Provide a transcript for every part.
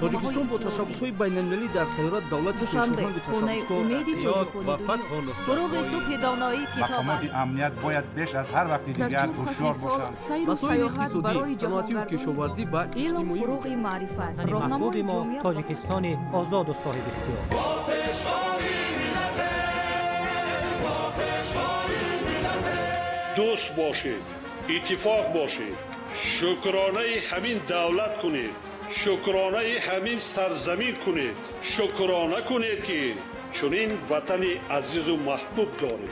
тоҷикистон бо ташаббусҳои байналмилалӣ дар сайёрат давлати пешоҳанди ташаббускор эҳтиёт ва фатҳо мақомоти амният бояд беш аз ҳар вақти дигар ҳушёр бошанд. масоили иқтисодӣ, саноатию кишоварзӣ ва иҷтимоӣ маҳбуби мо тоҷикистони озоду соҳиби ихтиёр. دوست باشید، اتفاق باشید، شکرانه همین دولت کنید، شکرانه همین سرزمین کنید، شکرانه کنید که چنین وطن عزیز و محبوب دارید.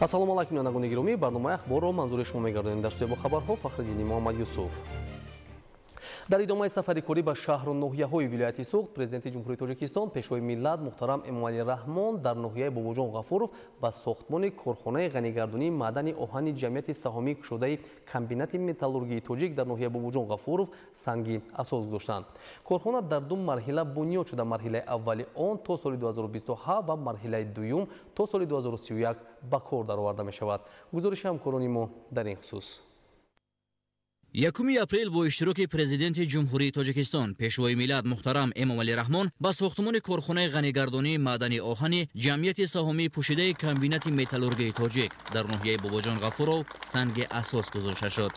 ассалому алайкум бинандагони гиромӣ, барномаи ахборро манзури шумо мегардонем. Дар студияи бо хабарҳо Фахриддини Муҳаммад Юсуф. дар идомаи сафари корӣ ба шаҳру ноҳияҳои вилояти Суғд, президенти ҷумҳурии Тоҷикистон пешвои миллат муҳтарам Эмомалӣ Раҳмон дар ноҳияи Бобоҷон Ғафуров ба сохтмони корхонаи ғанигардонии маъдани оҳани ҷамъияти саҳомӣ кушодаи комбинати металлургии тоҷик дар ноҳияи Бобоҷон Ғафуров санги асос гузоштанд. Корхона дар ду марҳила бунёд шуда, марҳилаи аввали он то соли 2027 ва марҳилаи дуюм то соли 2031 ба кор дароварда мешавад. гузориши ҳамкорони мо дар ин хусус. 1 апрел бо иштироки президенти ҷумҳурии Тоҷикистон пешвои миллат муҳтарам Эмомалӣ Раҳмон ба сохтмони корхонаи ғанигардонии маъдани оҳани ҷамъияти саҳомии пӯшидаи комбинати металлургии тоҷик дар ноҳияи Бобоҷон Ғафуров санги асос гузошта шуд.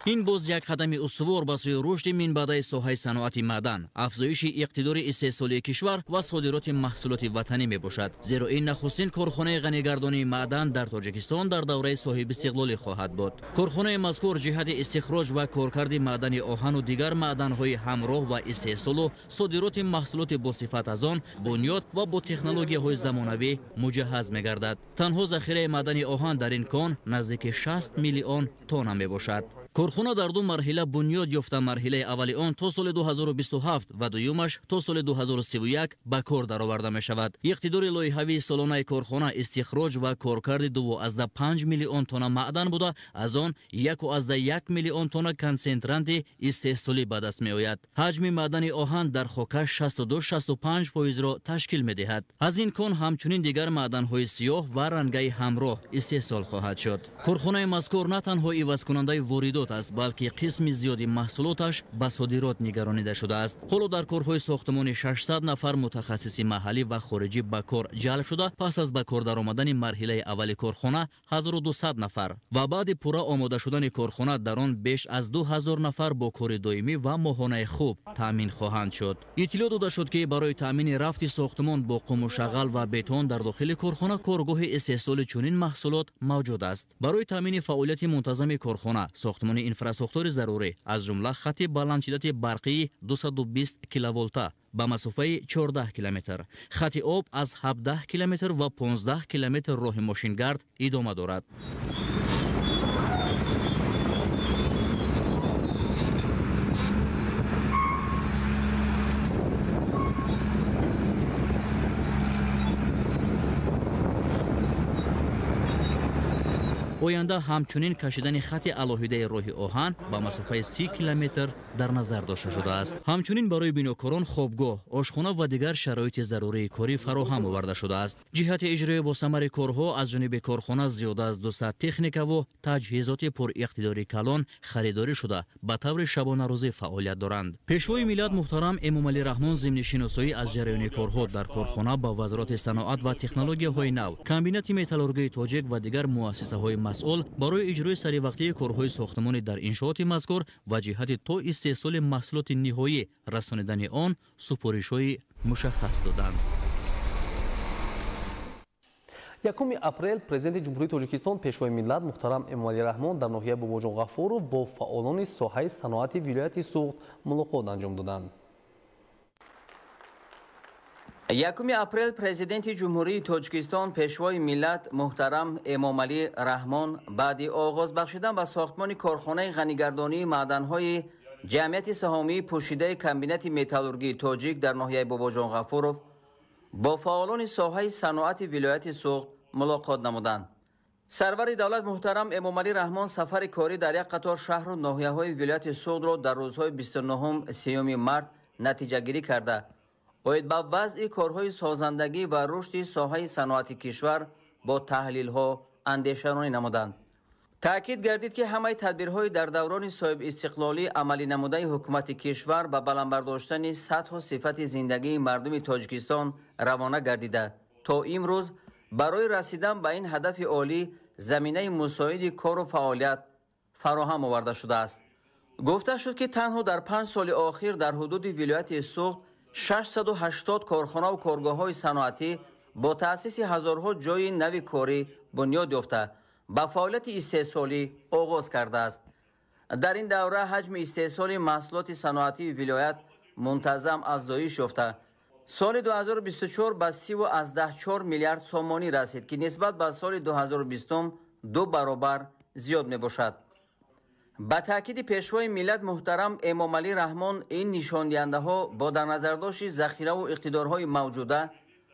ин боз як қадами устувор ба сӯи рушди минбаъдаи соҳаи саноати маъдан, афзоиши иқтидори истеҳсолии кишвар ва содироти маҳсулоти ватанӣ мебошад. зеро ин нахустин корхонаи ғанигардонии маъдан дар Тоҷикистон дар давраи соҳибистиқлолӣ хоҳад буд. корхонаи мазкур ҷиҳати истихроҷ ва коркарди маъдани оҳану дигар маъданҳои ҳамроҳ ва истеҳсолу содироти маҳсулоти босифат аз он, бунёд ва бо технологияҳои замонавӣ муҷаҳҳаз мегардад. танҳо захираи маъдани оҳан дар ин кон наздики 60 миллион тонна мебошад. корхона дар ду марҳила бунёд ёфта, марҳилаи аввали он то соли 2027 ва дуюмаш то соли 2031 ба кор дароварда мешавад. иқтидори лоиҳавии солонаи корхона истихроҷ ва коркарди 2,5 миллион тонна маъдан буда, аз он 1,1 миллион тонна консентранти истеҳсолӣ ба даст меояд. ҳаҷми маъдани оҳан дар хока 62-65%-ро ташкил медиҳад. аз ин кон ҳамчунин дигар маъданҳои сиёҳ ва рангаи ҳамроҳ истеҳсол хоҳад шуд. корхонаи мазкур на танҳо ивазкунандаи воридот аст, балки қисми зиёди маҳсулоташ ба содирот нигаронида шудааст. ҳоло дар корҳои сохтмони 600 нафар мутахассиси маҳаллӣ ва хориҷӣ ба кор ҷалб шуда, пас аз ба кор даромадани марҳилаи аввали корхона 1200 нафар ва баъди пурра омода шудани корхона дар он беш аз 2000 нафар бо кори доимӣ ва моҳонаи хуб таъмин хоҳанд шуд. иттилоъ дода шуд, ки барои таъмини рафти сохтмон бо қуму шағал ва бетон дар дохили корхона коргоҳи истеҳсоли чунин маҳсулот мавҷуд аст. барои таъмини фаъолияти мунтазами корхона, сохтмони инфраструктури зарурӣ, аз ҷумла хатти баландшиддати барқии 220 киловолта ба масофаи 14 километр, хатти об аз 17 километр ва 15 километр роҳи мошингард идома дорад. оянда ҳамчунин кашидани хатти алоҳидаи роҳи оҳан ба масофаи 30 километр дар назар дошта шудааст. ҳамчунин барои бинокорон хобгоҳ, ошхона ва дигар шароити зарурии корӣ фароҳам оварда шудааст. ҷиҳати иҷрои босамари корҳо аз ҷониби корхона зиёда аз 200 техникаву таҷҳизоти пуриқтидори калон харидорӣ шуда ба таври шабонарӯзӣ фаъолият доранд. пешвои миллат муҳтарам Эмомалӣ Раҳмон зимни шиносоӣ аз ҷараёни корҳо дар корхона ба вазороти саноат ва технологияҳои нав, комбинати металлургии тоҷик ва дигар муассисаҳои масъул барои иҷрои саривақтии корҳои сохтмонӣ дар иншооти мазкур ва ҷиҳати то истеҳсоли маҳсулоти ниҳоӣ расонидани он супоришҳои мушаххас доданд. 1 апрел президенти ҷумҳурии Тоҷикистон пешвои миллат муҳтарам Эмомалӣ Раҳмон дар ноҳияи Бобоҷон Ғафуров бо фаъолони соҳаи саноати вилояти Суғд мулоқот анҷом доданд. 1 апрел президенти ҷумҳурии Тоҷикистон пешвои миллат муҳтарам Эмомалӣ Раҳмон баъди оғоз бахшидан ба сохтмони корхонаи ғанигардонии маъданҳои جمعیت سهامی پوشیده کمبینت متالورژی تاجیک در ناحیه باباجان غفورов با فعالان ساحه صنعت ولایت سوخت ملاقات نمودند. سرور دولت محترم امامعلی رحمان سفر کاری در یک قطار شهر و ناحیه‌های ولایت سوخت را در روزهای 29 30 مارس نتیجه گیری کرده باید با وضع کارهای سازندگی و رشد ساحه صنعت کشور با تحلیل‌ها اندیشه‌رانی نمودند. تأکید گردید که همه تدبیرهای در دوران صاحب استقلالی عملی نموده حکومت کشور به بلند برداشتن سطح و صفت زندگی مردم تاجیکستان روانه گردیده تا امروز برای رسیدن به این هدف عالی زمینه مساعد کار و فعالیت فراهم آورده شده است. گفته شد که تنها در 5 سال اخیر در حدود ولایت سوخت 680 کارخانه و کارگاه‌های صنعتی با تأسیس هزارها جای نو کاری بنیاد یافته با فعالیت استحصالی آغاز کرده است. در این دوره حجم استحصال محصولات صنعتی ولایت منتظم افزایش یافته سال 2024 به 13.4 میلیارد سومانی رسید که نسبت به سال 2020 2 برابر زیاد می باشد. با تاکید پیشوای ملت محترم امامعلی رحمان این نشان دهنده ها با در نظر داشت ذخیره و اقتدارهای موجوده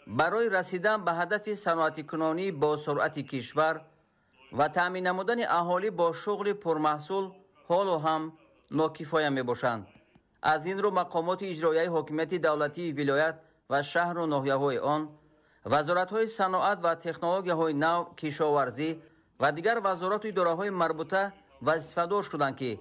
برای رسیدن به هدف صنعتی کنانی با سرعت کشور و تامین نمودن اهالی با شغل پرمحصول حال و هم ناکفایه می باشند. از این رو مقامات اجرایی حکومت دولتی ولایت و شهر و ناحیه‌های آن، وزارت‌های صنعت و تکنولوژی‌های نو، کشاورزی و دیگر وزارت و اداره‌های مربوطه وظیفه‌دار شدند که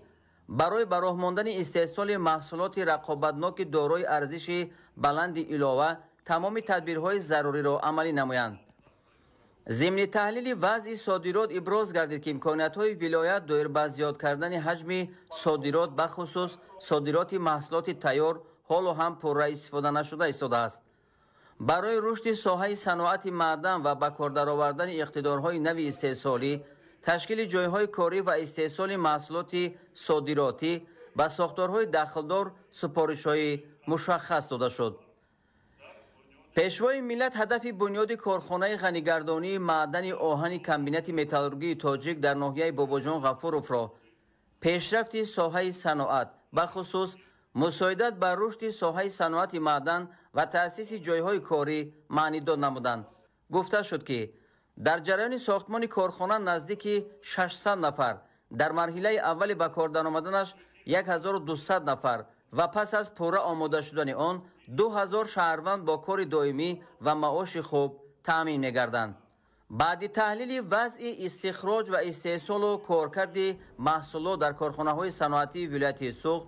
برای راه ماندن استحصال محصولات رقابتناک دارای ارزش بلند علاوه تمام تدبیرهای ضروری را عملی نمایند. ضمن تحلیل وضع صادرات ابراز گردید که امکانیت‌های ولایت دایر به زیاد کردن حجم صادرات به خصوص صادرات محصولات تیار حال و هم پررای استفاده نشده ایستاده است. برای رشد ساحه صنعت معدن و به کار درآوردن اقتدارهای نو استحصالی تشکیل جایهای کاری و استحصال محصولات صادراتی به ساختارهای دخلدار سپارش‌های مشخص داده شد. پیشوای ملت هدف بنیاد کارخانه غنیگردانی معدن آهن کمبینت متالورژی تاجیک در ناحیه باباجان غفورов را پیشرفت ساحه صنعت به خصوص مساعدت بر رشد ساحه صنعت معدن و تأسیس جایهای کاری معنی داد نمودند. گفته شد که در جریان ساختمان کارخانه نزدیک 600 نفر در مرحله اول به کار درآمدنش 1200 نفر و پس از پوره آماده شدن آن 2000 شهروند با کار دائمی و معاش خوب تامین می‌گردند. بعد تحلیل وضع استخراج و استحصال و کارکرد محصولات در کارخانه‌های صنعتی ولایت سوخت،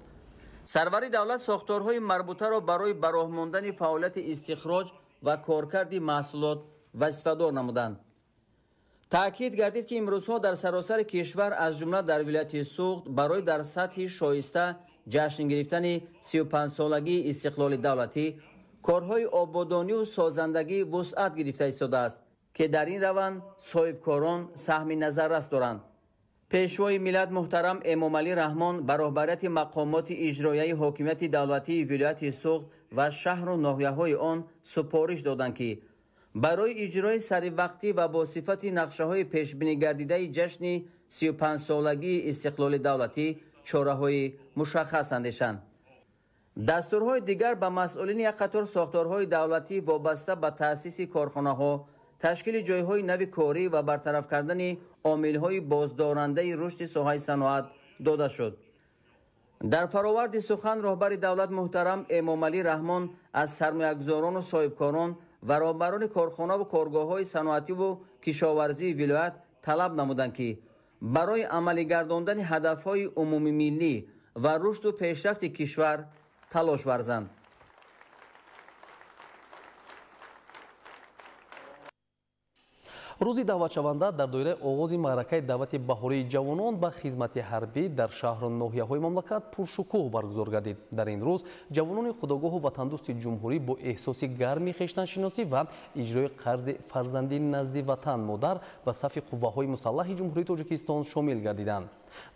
سرور دولت ساختارهای مربوطه را برای راه ماندن فعالیت استخراج و کارکرد محصولات وظیفه‌دار نمودند. تأکید گردید که امروزها در سراسر کشور از جمله در ولایت سوخت برای در سطح شایسته جشن گرفتن 35 سالگی استقلال دولتی کارهای آبادانی و سازندگی وسعت گرفته ایستاده است که در این روند صاحبکاران سهم نظررس دارند. پیشوای ملت محترم امامعلی رحمان به رهبریت مقامات اجرایی حکومت دولتی ولایت سوخت و شهر و ناحیه‌های آن سپارش دادند که برای اجرای سری وقتی و با صفت نقشه‌های پیشبینی گردیده جشن 35 سالگی استقلال دولتی چاره‌های مشخص اندیشند. دستورهای دیگر به مسئولین یک قطار ساختارهای دولتی وابسته به تأسیس کارخانه‌ها، تشکیل جایهای نو کاری و برطرف کردن عامل‌های بازدارنده رشد ساحه صنعت داده شد. در فراورد سخن رهبر دولت محترم امامعلی رحمان از سرمایه‌گذاران و صاحبکاران و رهبران کارخانه و کارگاه‌های صنعتی و کشاورزی ولایت طلب نمودند که برای عملی گرداندن هدف‌های عمومی ملی و رشد و پیشرفت کشور تلاش ورزند. روزی даъватшаванда дар доираи оғози маъракаи даъвати баҳории ҷавонон ба хизмати ҳарбӣ дар шаҳру ноҳияҳои мамлакат пуршукӯҳ баргузор гардид. Дар ин рӯз ҷавонони худогоҳу ватандӯсти ҷумҳурӣ бо эҳсоси гарми хештаншиносӣ ва иҷрои қарзи фарзандӣ назди ватан модар ба сафи қувваҳои мусаллаҳи ҷумҳурии Тоҷикистон шомил гардиданд.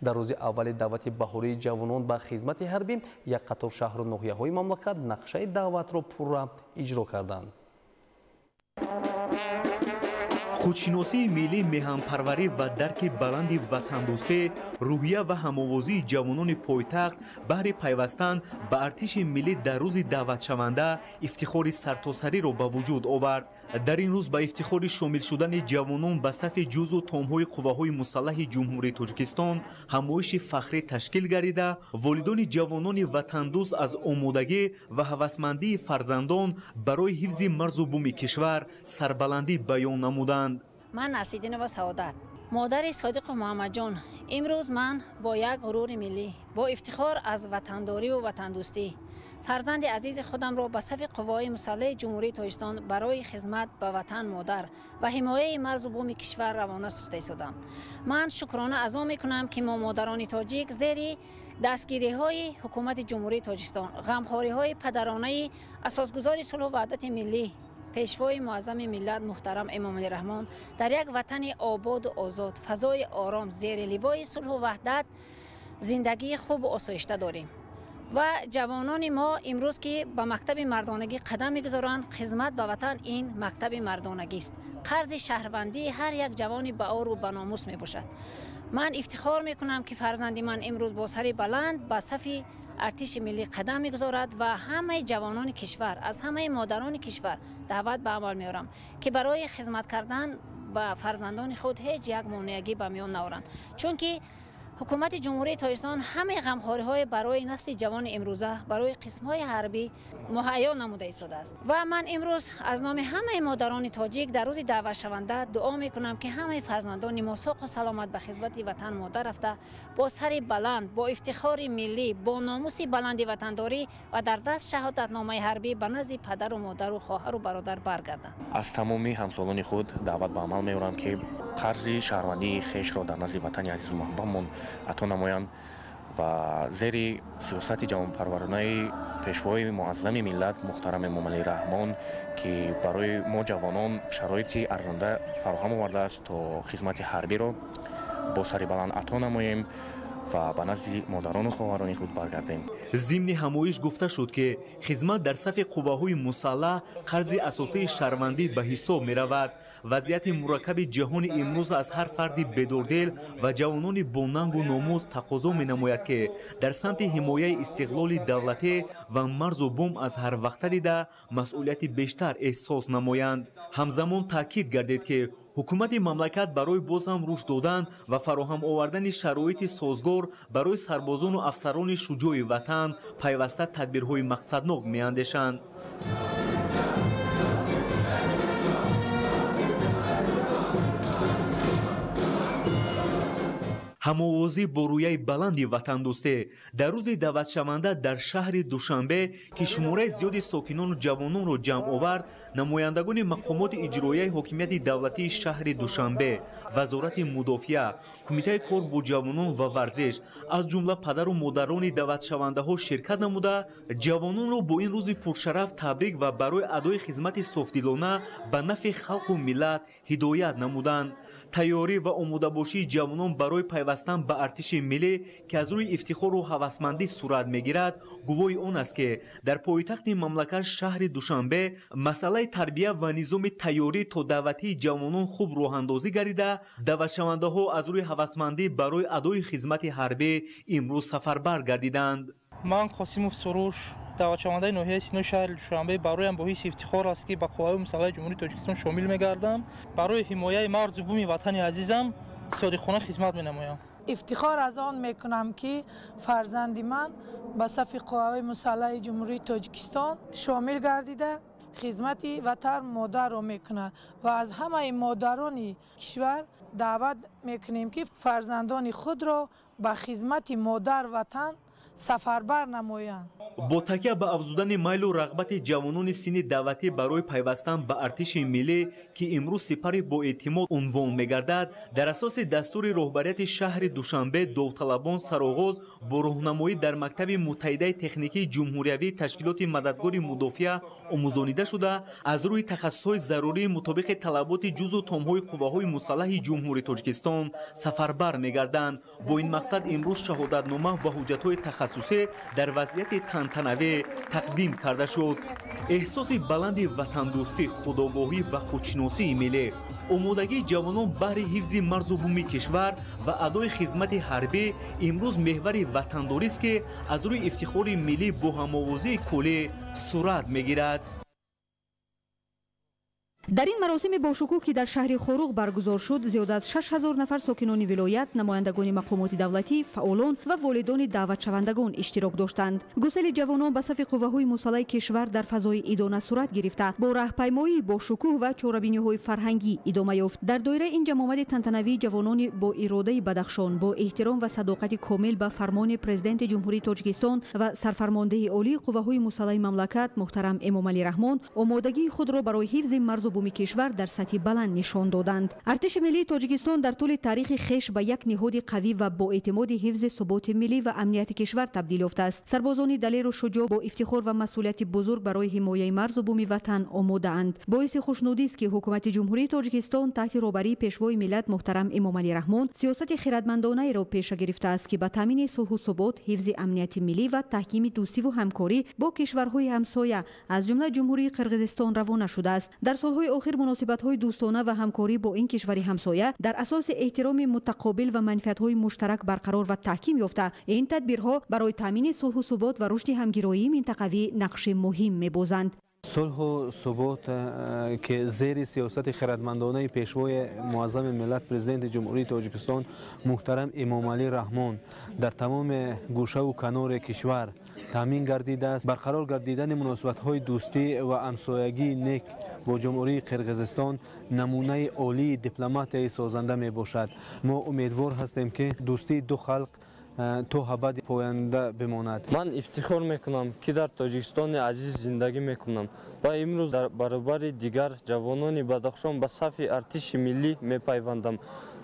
дар рӯзи аввали даъвати баҳории ҷавонон ба хизмати ҳарбӣ як қатор шаҳру ноҳияҳои мамлакат нақшаи даъватро пурра иҷро карданд. خودشناسی ملی، میهن‌پروری و درک بلند وطن‌دوستی، روحیه و هم‌آوازی جوانان پایتخت بهر پیوستن به ارتش ملی در روز دعوت شونده افتخار سرتاسری را به وجود آورد. در این روز به افتخار شامل شدن جوانان به صف جزو تام‌های قواهای مسلح جمهوری تاجیکستان همایش فخری تشکیل گردیده، والدان جوانان وطن‌دوست از آمادگی و هوسمندی فرزندان برای حفظ مرز و بوم کشور سربلندی بیان نمودند. من نصیرالدین و سعادت، مادر صادق محمد جان، امروز من با یک غرور ملی، با افتخار از وطنداری و وطندوستی فرزند عزیز خودم را به صف قوای مسلح جمهوری تاجیکستان برای خدمت به وطن مادر و حمایت مرز و بوم کشور روانه ساخته شدم. من شکرانه ادا میکنم که ما مادران تاجیک زیر دستگیری های حکومت جمهوری تاجیکستان، غمخواری های پدرانه اساسگزار صلح و وحدت ملی، پیشوای معظم ملت محترم امام علی رحمان در یک وطن آباد و آزاد، فضای آرام زیر لوای صلح و وحدت زندگی خوب و آسایشته داریم. و جوانان ما امروز که به مکتب مردانگی قدم میگذارند، خدمت به وطن این مکتب مردانگی است. قرض شهروندی هر یک جوانی به عار و به ناموس می باشد. من افتخار میکنم که فرزند من امروز با سر بلند به صف ارتش ملی قدم میگذارد و همه جوانان کشور، از همه مادران کشور دعوت به عمل میارم که برای خدمت کردن به فرزندان خود هیچ یک مانعی به میان نآورند، چون که حکومت جمهوری تاجیکستان همه غمخوری‌های برای نسل جوان امروزه برای قسم‌های حربی مهیا نموده ایستاده است. و من امروز از نام همه مادران تاجیک در روز دعوت شونده دعا میکنم که همه فرزندان ما ساق و سلامت به خدمت وطن مادر رفته، با سر بلند، با افتخار ملی، با ناموس بلند وطنداری و در دست شهادتنامه حربی به نزد پدر و مادر و خواهر و برادر برگردند. از تمامی همسالان خود دعوت به عمل می‌آورم که قرض شهروندی خویش را در نزد وطن عزیز و محبوبمان عطا نمایند و زیر سیاست جوانپرورانه پیشوای معظم ملت محترم امام علی رحمان که برای ما جوانان شرایط ارزنده فراهم آورده است تا خدمت حربی را با سر بلند عطا نماییم و به نزد مادران و خواهران خود برگردیم. ضمن همایش گفته شد که خدمت در صف قواهای مسلح قرض اساسی شهروندی به حساب می رود. وضعیت مرکب جهان امروز از هر فردی بدوردل و جوانان با ننگ و ناموس تقاضا می نماید که در سمت حمایت استقلال دولتی و مرز و بوم از هر وقت دیده مسئولیت بیشتر احساس نمایند. همزمان تاکید گردید که حکومت مملکت برای باز هم رشد دادن و فراهم آوردن شرایط سازگار برای سربازان و افسران شجاع وطن پیوسته تدبیرهای مقصدناک می‌اندیشند. هم‌آوازی با رویه بلندی وطن‌دوستی در روز دعوت شونده در شهر دوشنبه که شماره زیادی ساکنان و جوانان را جمع آورد، نمایندگان مقامات اجرایی حاکمیت دولتی شهر دوشنبه، وزارت مدافعه، کمیته کار با جوانان و ورزش از جمله پدر و مادران دعوت شونده ها شرکت نموده جوانان را با این روز پرشرف تبریک و برای ادای خدمت صافدلانه به نفع خلق و ملت هدایت نمودند. تیاری و آماده باشی جوانان برای پیوستن به ارتش ملی که از روی افتخار و هوسمندی صورت میگیرد گواهی آن است که در پایتخت مملکت شهر دوشنبه مسئله تربیت و نظام تیاری تا دعوتی جوانان خوب راه اندازی گردیده دعوت شونده ها از روی هوسمندی برای ادای خدمت حربی امروز سفربر گردیدند. من قاسموف سروش دعوت شونده ناحیه سینو شهر دوشنبه برایم با حس افتخار است که به قوای مسلح جمهوری تاجیکستان شامل می‌گردم. برای حمایت مرز و بوم وطن عزیزم صادقانه خدمت می‌نمایم. افتخار از آن میکنم که فرزند من به صف قوای مسلح جمهوری تاجیکستان شامل گردیده خدمت وطن مادر را میکند و از همه مادران کشور دعوت میکنیم که فرزندان خود را به خدمت مادر وطن سفربر نمایند. با تکیه به افزودن میل و رغبت جوانان سن دعوتی برای پیوستن به ارتش ملی که امروز سپری با اعتماد عنوان میگردد در اساس دستور رهبریت شهر دوشنبه داوطلبان سرآغاز با راهنمایی در مکتب متحده تکنیکی جمهوریوی تشکیلات مددگار مدافع آموزانیده شده از روی تخصصهای ضروری مطابق طلبات جزو تام‌های قواهای مسلح جمهوری تاجیکستان سفربر میگردند. با این مقصد امروز شهادتنامه و حجت‌های تخصصی در وضعیت تنتنوی تقدیم کرده شد. احساس بلند وطندوستی، خودآگاهی و خودشناسی ملی، آمادگی جوانان برای حفظ مرز و بوم کشور و ادای خدمت حربی امروز محور وطنداری است که از روی افتخار ملی با هم‌آوازی کلی صورت می‌گیرد. در این مراسم باشکوه که در شهر خوروغ برگزار شد، زیاد از 6000 نفر ساکنان ولایت، نمایندگان مقامات دولتی، فعالان و والدان دعوت شوندگان اشتراک داشتند. گسیل جوانان به صف قوه‌های مسلح کشور در فضای ایدانه صورت گرفته با راهپیمایی باشکوه و چاره‌بینی‌های فرهنگی ادامه یافت. در دایره این جمع تنتنوی جوانان با اراده بدخشان با احترام و صداقت کامل به فرمان پرزیدنت جمهوری تاجیکستان و سرفرمانده عالی قوه‌های مسلح مملکت محترم امامعلی رحمان آمادگی خود را برای حفظ مرز بوم کشور در سطح بلند نشان دادند. ارتش ملی تاجیکستان در طول تاریخ خویش به یک نهاد قوی و با اعتماد حفظ ثبات ملی و امنیت کشور تبدیل یافته است. سربازان دلیر و شجاع با افتخار و مسئولیت بزرگ برای حمایت مرز و بوم وطن آماده اند. باعث خوشنودی است که حکومت جمهوری تاجیکستان تحت رهبری پیشوای ملت محترم امامعلی رحمان سیاست خردمندانه را پیش گرفته است که به تامین صلح و ثبات، حفظ امنیت ملی و تحکیم دوستی و همکاری با کشورهای همسایه از جمله جمهوری قرقیزستان روانه شده است. در سالهای آخر مناسبت‌های دوستانه و همکاری با این کشور همسایه در اساس احترام متقابل و منفعت‌های مشترک برقرار و تحکیم یافته. این تدبیرها برای تامین صلح و ثبات و رشد همگرایی منطقوی نقش مهم می‌بازند. صلح و ثبات که زیر سیاست خردمندانه پیشوای معظم ملت پرزیدنت جمهوری تاجیکستان محترم امامعلی رحمان در تمام گوشه و کنار کشور تامین گردیده است. برقرار گردیدن مناسبت‌های دوستی و همسایگی نیک با جمهوری قرقیزستان نمونه عالی دیپلماتی سازنده می باشد. ما امیدوار هستیم که دوستی دو خلق تا ابد پاینده بماند. من افتخار میکنم که در تاجیکستان عزیز زندگی میکنم و امروز در برابر دیگر جوانان بدخشان به صف ارتش ملی میپیوندم.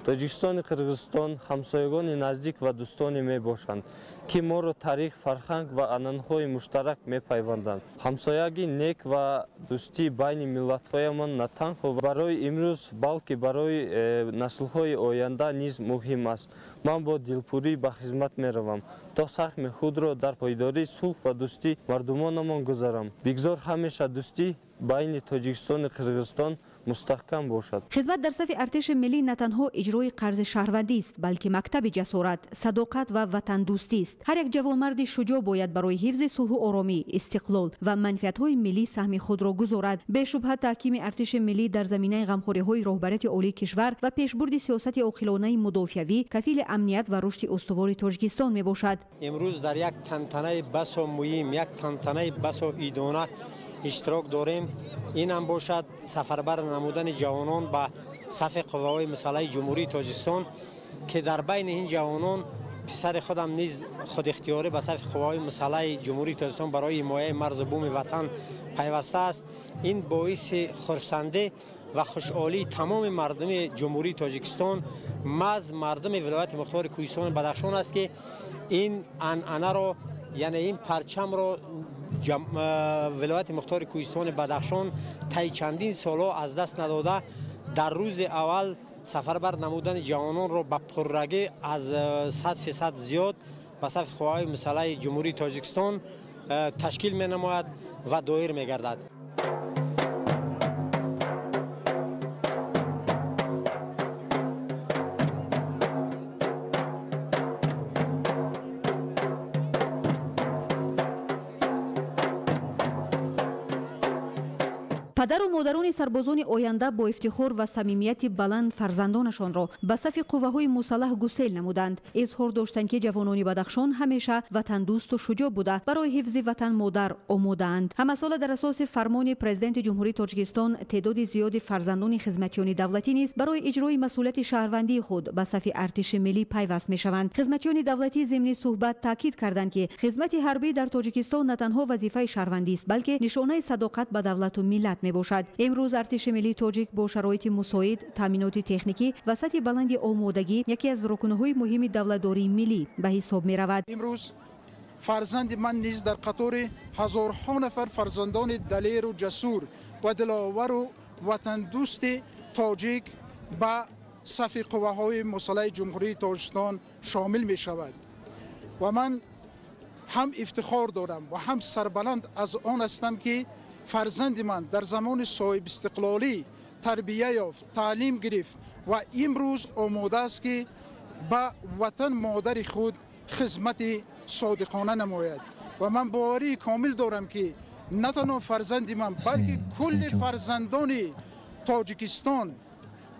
تاجیکستان و قرقیزستان همسایگان نزدیک و دوستانی می باشند که ما را تاریخ، فرهنگ و عنعنه‌های مشترک میپیوندند. همسایگی نیک و دوستی بین ملت‌هایمان نه تنها برای امروز بلکه برای نسل‌های آینده نیز مهم است. من با دلپوری به خدمت میروم تا سهم خود را در پایداری صلح و دوستی مردمانمان گذارم. بگذار همیشه دوستی بین تاجیکستان و قرقیزستان مستحکم باشد. خدمت در صف ارتش ملی نه تنها اجرای قرض شهروندی است بلکه مکتب جسارت، صداقت و وطن دوستی است. هر یک جوانمرد شجاع باید برای حفظ صلح و آرامی، استقلال و منفعت‌های ملی سهم خود را گذارد. به شبهه تحکیم ارتش ملی در زمینه غمخوری‌های رهبریت عالی کشور و پیشبرد سیاست عاقلانه مدافعی کفیل امنیت و رشد استوار تاجیکستان میباشد. امروز در یک تنتنه بس و مهم، یک تنتنه بس و ایدانه اشتراک داریم. این هم باشد سفربر نمودن جوانان به صف قوه‌های مسلح جمهوری تاجیکستان که در بین این جوانان پسر خودم نیز خود اختیاری به صف قوه‌های مسلح جمهوری تاجیکستان برای حمایت مرز بوم وطن پیوسته است. این باعث خرسنده و خوشحالی تمام مردم جمهوری تاجیکستان مز مردم ولایت مختار کوهستان بدخشان است که این عنعنه را یعنی این پرچم را ولایت مختار کوهستان بدخشان طی چندین سالها از دست نداده. در روز اول سفربر نمودن جوانان را به پررگی از 100% زیاد به صف قوه‌های مسلح جمهوری تاجیکستان تشکیل می نماید و دایر می گردد. پدر و مادران سربازان آینده با افتخار و صمیمیت بلند فرزندانشان را به صف قوه‌های مسلح گسیل نمودند. اظهار داشتند که جوانان بدخشان همیشه وطن دوست و شجاع بوده برای حفظ وطن مادر آماده اند. همه سال در اساس فرمان پرزیدنت جمهوری تاجیکستان تعداد زیاد فرزندان خدمتیان دولتی نیز برای اجرای مسئولیت شهروندی خود به صف ارتش ملی پیوست میشوند. خدمتیان دولتی ضمن صحبت تاکید کردند که خدمت حربی در تاجیکستان نه تنها وظیفه شهروندی است بلکه نشانه صداقت به دولت و ملت باشد. امروز ارتش ملی تاجیک با شرایط مساعد، تامینات تکنیکی و سطح بلند آمادگی یکی از رکنهای مهم دولتداری ملی به حساب می رود. امروز فرزند من نیز در قطار هزارها نفر فرزندان دلیر و جسور و دلاور و وطن دوست تاجیک به صف قوه‌های مسلح جمهوری تاجیکستان شامل می شود و من هم افتخار دارم و هم سربلند از آن هستم که فرزند من در زمان صاحب استقلالی تربیه یافت، تعلیم گرفت و امروز آماده است که به وطن مادر خود خدمت صادقانه نماید و من باوری کامل دارم که نه تنها فرزند من بلکه کل فرزندان تاجیکستان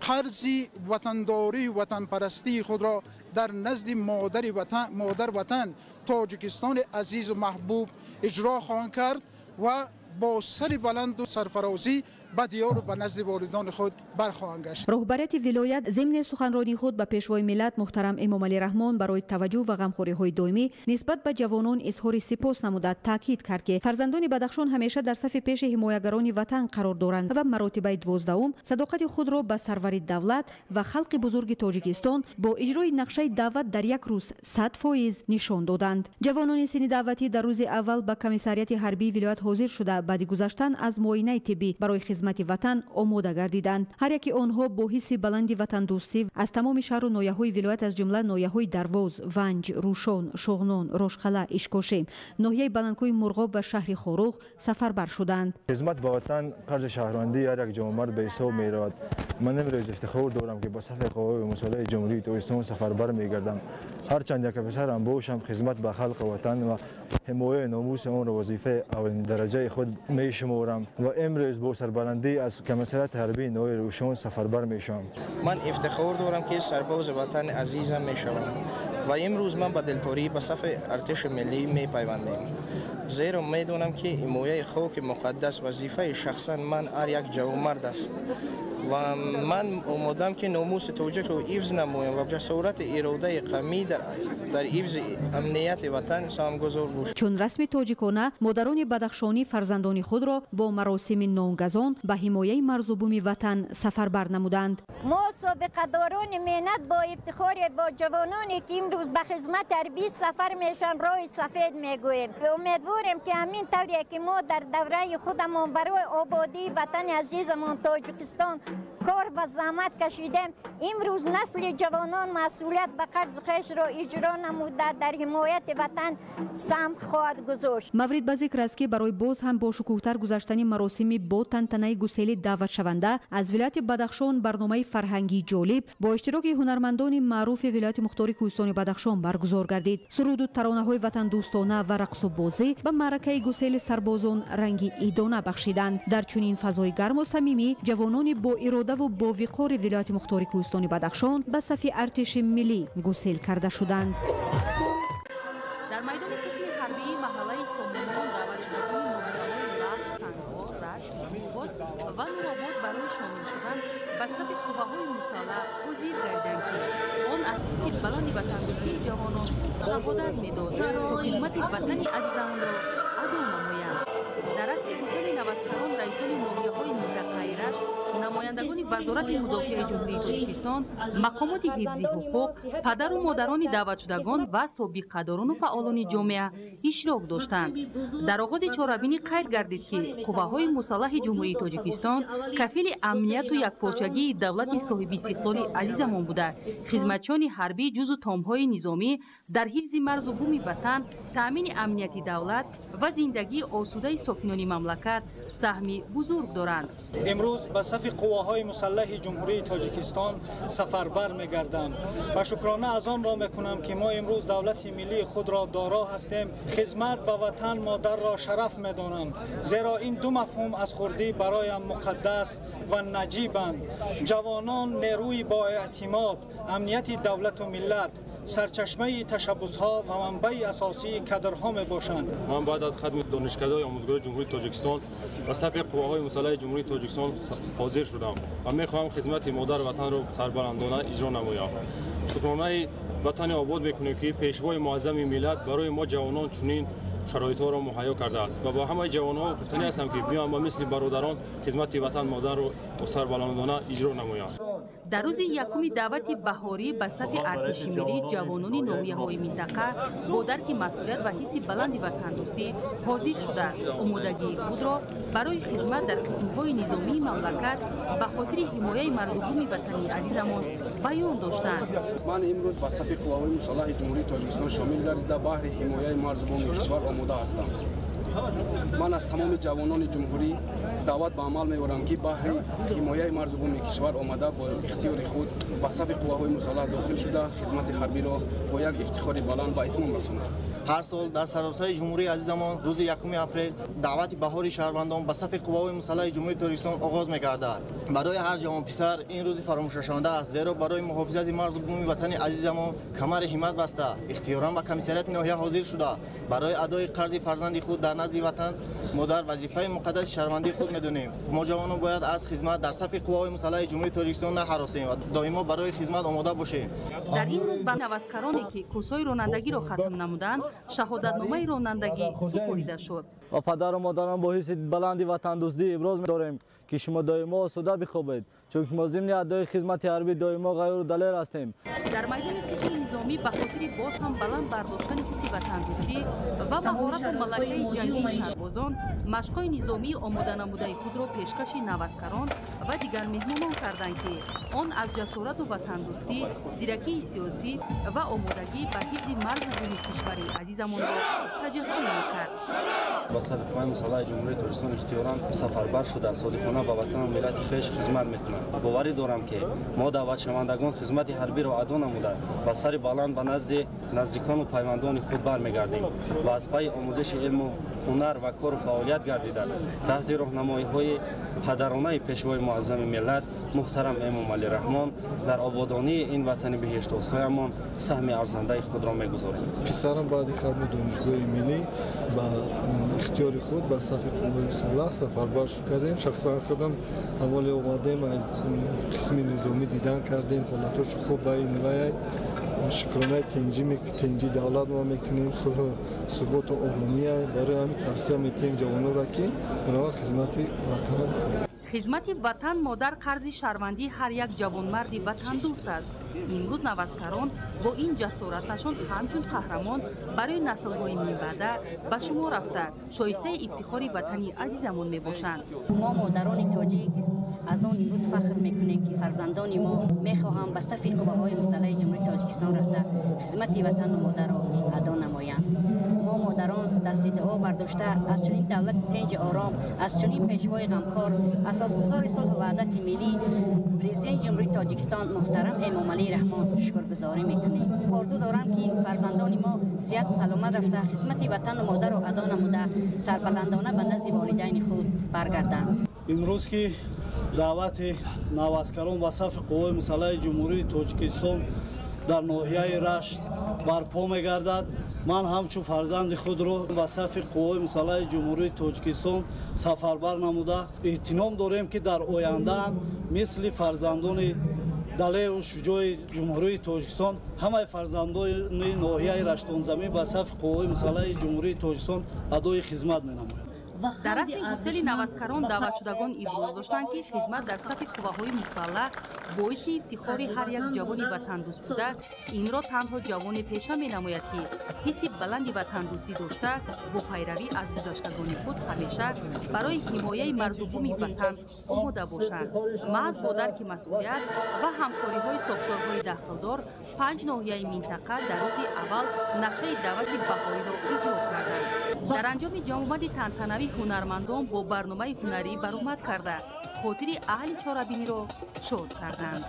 قرض وطنداری وطن پرستی خود را در نزد مادر وطن تاجیکستان عزیز و محبوب اجرا خواهند کرد و با سر بلند و سرفرازی به دیار و به نزد والدان خود برخواهند گشت. رهبریت ولایت ضمن سخنرانی خود به پیشوای ملت محترم امام علی رحمان برای توجه و غمخوری های دائمی نسبت به جوانان اظهار سپاس نموده تاکید کرد که فرزندان بدخشان همیشه در صف پیش حمایتگران وطن قرار دارند و مراتب 12 صداقت خود را به سرور دولت و خلق بزرگ تاجیکستان با اجرای نقشه دعوت در یک روز 100% نشان دادند. جوانان سن دعوتی در روز اول به کمیساریات حربی ولایت حاضر شده بعد گذشتن از معاینه طبی برای خدمت وطن آماده گردیدند. هر یکی آنها با حس بلندی وطن دوستی از تمام شهر و ناحیه‌های ولایت از جمله ناحیه‌های درواز، ونج، روشان، شغنان، راشقله، اشکاشم، ناحیه بلندکوی مرغاب و شهر خوروغ سفربر شدند. خدمت به وطن قرض شهروندی هر یک جوانمرد به حساب می‌رود. من امروز افتخار دارم که با صف قوای مسلح جمهوری تاجیکستان سفربر می‌گردم. هرچند یک افسرم باشم خدمت به خلق وطن و حمایت ناموس آن را وظیفه اولین درجه خود می‌شمارم و امروز با سربلندی از کمیساریات حربی نوای روشان سفربر میشم. من افتخار دارم که سرباز وطن عزیزم میشوم و امروز من با دلپوری به صف ارتش ملی میپیوندم، زیرا میدونم که حمایت خاک مقدس وظیفه شخصا من هر یک جوانمرد است و من آمادم که ناموس تاجیک رو حفظ نمایم و جسارت اراده قومی در حفظ امنیت وطن سهمگذار باشم. چون رسم تاجیکانه مادران بدخشانی فرزندان خود را با مراسم نامگذان به حمایت مرز و بوم وطن سفربر نمودند. ما سابقه‌داران مهنت با افتخار با جوانانی که امروز به خدمت حربی سفر میشن راه سفید میگوییم. امیدواریم که همین طوری که ما در دوره خودمون برای آبادی وطن عزیزمون تاجیکستان کار و زحمت کشیدیم، امروز نسل جوانان مسئولیت به قرض خویش را اجرا نموده در حمایت وطن سهم خواهد گذاشت. مورد به ذکر است که برای باز هم با شکوهتر گذشتن مراسم با تنتنه گسیل دعوت شونده از ولایت بدخشان برنامه فرهنگی جالب با اشتراک هنرمندان معروف ولایت مختار کوهستان بدخشان برگزار گردید. سرود و ترانه‌های وطن دوستانه و رقص و بازی به معرکه گسیل سربازان رنگی عیدانه بخشیدند. در چنین فضای گرم و صمیمی جوانان با اراده و با وقار ولایت مختار کوهستان بدخشان به صف ارتش ملی گسیل کرده شدند. در میدان قسم حربی محله سامیان دعوت شدگان نامدارهای لخش، سنگار، رشت، آباد و نورآباد برای شامل شدن به صف قوه‌های مسلح حاضر گردند که آن اساس بلند وطندوستی جوانان شهادت می‌داد تا خدمت وطن عزیزمان را ادا نمایند. در رسم گسیل نوسکران رئیسان ناحیه‌های منطقه رشت، نمایندگان وزارت مدافع جمهوری تاجیکستان، مقامات حفظی حقوق، پدر و مادران دعوت شدگان و سابقه‌داران و فعالان جامعه اشتراک داشتند. در آغاز چهاربینی قید گردید که قوه‌های مسلح جمهوری تاجیکستان کفیل امنیت و یکپارچگی دولت صاحب استقلال عزیزمان بوده. خدمتچیان حربی جزو تام‌های نظامی در حفظ مرز و بوم وطن، تأمین امنیت دولت و زندگی آسوده ساکنان مملکت سهمی بزرگ دارند. امروز به صف قواهای مسلح جمهوری تاجیکستان سفربر می‌گردم و شکرانه از آن را می‌کنم که ما امروز دولت ملی خود را دارا هستیم. خدمت به وطن مادر را شرف می‌دانم، زیرا این دو مفهوم از خردی برایم مقدس و نجیبند. جوانان نیروی با اعتماد، امنیت دولت و ملت، سرچشمه تشبس‌ها و منبع اساسی کادرها میباشند. من بعد از خدمت دانشکده‌های آموزگار جمهوری تاجیکستان و صف قواهای مسلح جمهوری تاجیکستان حاضر شدم و می‌خواهم خدمت مادر وطن را سربلندانه اجرا نمایم. شکرانه وطن آباد می‌کنیم که پیشوای معظم ملت برای ما جوانان چنین شرایط‌ها را مهیا کرده است و با همه جوانان گفتنی هستم که بیان با مثل برادران خدمت وطن مادر را سربلندانه اجرا نمایند. در روز یکم دعوت بهاری به صف ارتش ملی جوانان ناحیه‌های منطقه با درک مسئولیت و حس بلند وطندوستی حاضر شده آمادگی خود را برای خدمت در قسمت‌های نظامی مملکت به خاطر حمایت مرزبون وطنی عزیزمان بیان داشتند. من امروز به صف قواهای مسلح جمهوری تاجیکستان شامل گردیده بهر حمایت مرزبون کشور آماده هستم. من از تمام جوانان جمهوری دعوت به عمل می‌آورم که بهر حمایت مرزبون کشور آمده با اختیار خود به صف قواهای مسلح داخل شده خدمت حربی را با یک افتخار بلند به اتمام رسانند. هر سال در سراسر جمهوری عزیزمان روز 1 اپریل دعوت بهاری شهروندان به صف قواهای مسلح جمهوری تاجیکستان آغاز می‌گردد. برای هر جوان پسر این روز فراموش نشونده است، زیرا برای محافظت مرزبون وطن عزیزمان کمر همت بسته اختیاراً به کمیسریت ناحیه حاضر شده برای ادای قرض فرزند خود در نزد وطن ما در وظیفه مقدس شهروندی خود می‌دانیم. ما جوانان باید از خدمت در صف قواهای مسلح جمهوری تاجیکستان نهراسیم و دائما برای خدمت آماده باشیم. در این روز به نوسکرانی که کورس‌های رانندگی را ختم نمودند شهادتنامه رانندگی سپرده شد. و پدر و مادران با حس بلند وطن دوستی ابراز می‌داریم که شما دائما آسوده بخوابید، چون ما ضمن ادای خدمت حربی دائما غیر و دلیر هستیم. در میدان کسی نظامی به خاطر باز هم بلند برداشتن کسی وطن دوستی و مهارت ملکه جنگی سربازان مشق‌های نظامی آماده نموده خود را پیشکش نوسکران و دیگر مهمانان کردند که آن از جسارت و وطن دوستی، زیرکی سیاسی و آمادگی به حفظ مرزبون کشور عزیزمان را تجسم می‌کرد. با صف قواهای مسلح جمهوری تاجیکستان اختیاراً سفربر شده صادقانه به وطن و ملت خویش خدمت می‌کنند. باوری دارم که ما دعوت شوندگان خدمت حربی را ادا نموده با سر بلند به نزد نزدیکان و پیوندان خود برمیگردیم و از پای آموزش علم و هنر و کار و فعالیت گردیده تحت راهنمایی‌های پدرانه پیشوای معظم ملت محترم امام علی رحمان در آبادانی این وطن بهشت آسایمان سهم ارزنده خود را می‌گذاریم. پسرم بعد خدمت دانشگاه ملی با اختیار خود به صف قوای مسلح سفربر کردیم. شخصا خودم اول اومدیم از قسم نظامی دیدن کردیم، حالتش خوب به این وای شکرانه تنجی دولت ما میکنیم، صلح ثبات و آرامی برای همین توصیه میتیم جوانان را که اونا خدمت وطن بکنند. خدمت وطن مادر قرض شهروندی هر یک جوانمردی وطن دوست است. امروز نوسکران با این جسارتشان همچون قهرمان برای نسل‌های می‌بعده به شما رفته شایسته افتخار وطنی عزیزمان میباشند. ما مادران تاجیک از آن امروز فخر میکنیم که فرزندان ما میخواهم به صف قواهای مسلح جمهوری تاجیکستان رفته خدمت وطن و مادر را ادا نمایند. ما مادران دست دعا برداشته از چنین دولت تنج آرام، از چنین پیشوای غمخوار، اساسگزار صلح و وحدت ملی پرزیدنت جمهوری تاجیکستان محترم امام علی رحمان شکرگزاری میکنیم. آرزو دارم که فرزندان ما صحت سلامت رفته خدمت وطن و مادر را ادا نموده سربلندانه به نزد والدین خود برگردند. امروز که دعوت نوسکران به صف قوای مسلح جمهوری تاجیکستان در ناحیه رشت برپا میگردد، من همچون فرزند خود را به صف قوای مسلح جمهوری تاجیکستان سفربر نموده اطمینان داریم که در آینده مثل فرزندان دلیر و شجاع جمهوری تاجیکستان همه فرزندان ناحیه رشتون زمین به صف قوای مسلح جمهوری تاجیکستان ادای خدمت می‌نمایند. در رسم گسیل نوسکران دعوت شدگان ابراز داشتند که خدمت در صف قواهای مسلح باعث افتخار هر یک جوان وطن دوست بوده. این را تنها جوان پیشه می نماید که حس بلند وطن دوستی داشته با پیروی از گذشتگان خود همیشه برای حمایت مرزبون وطن آماده باشند. محض با درک مسئولیت و همکاری های ساختارهای داخلدار 5 ناحیه منطقه در روز اول نقشه دعوت بهاری را ایجاد کردند. در انجام جمع‌آمد تنتنوی هنرمندان با برنامه هنری برآمد کرده خاطر اهل چاره‌بینی را شاد کردند.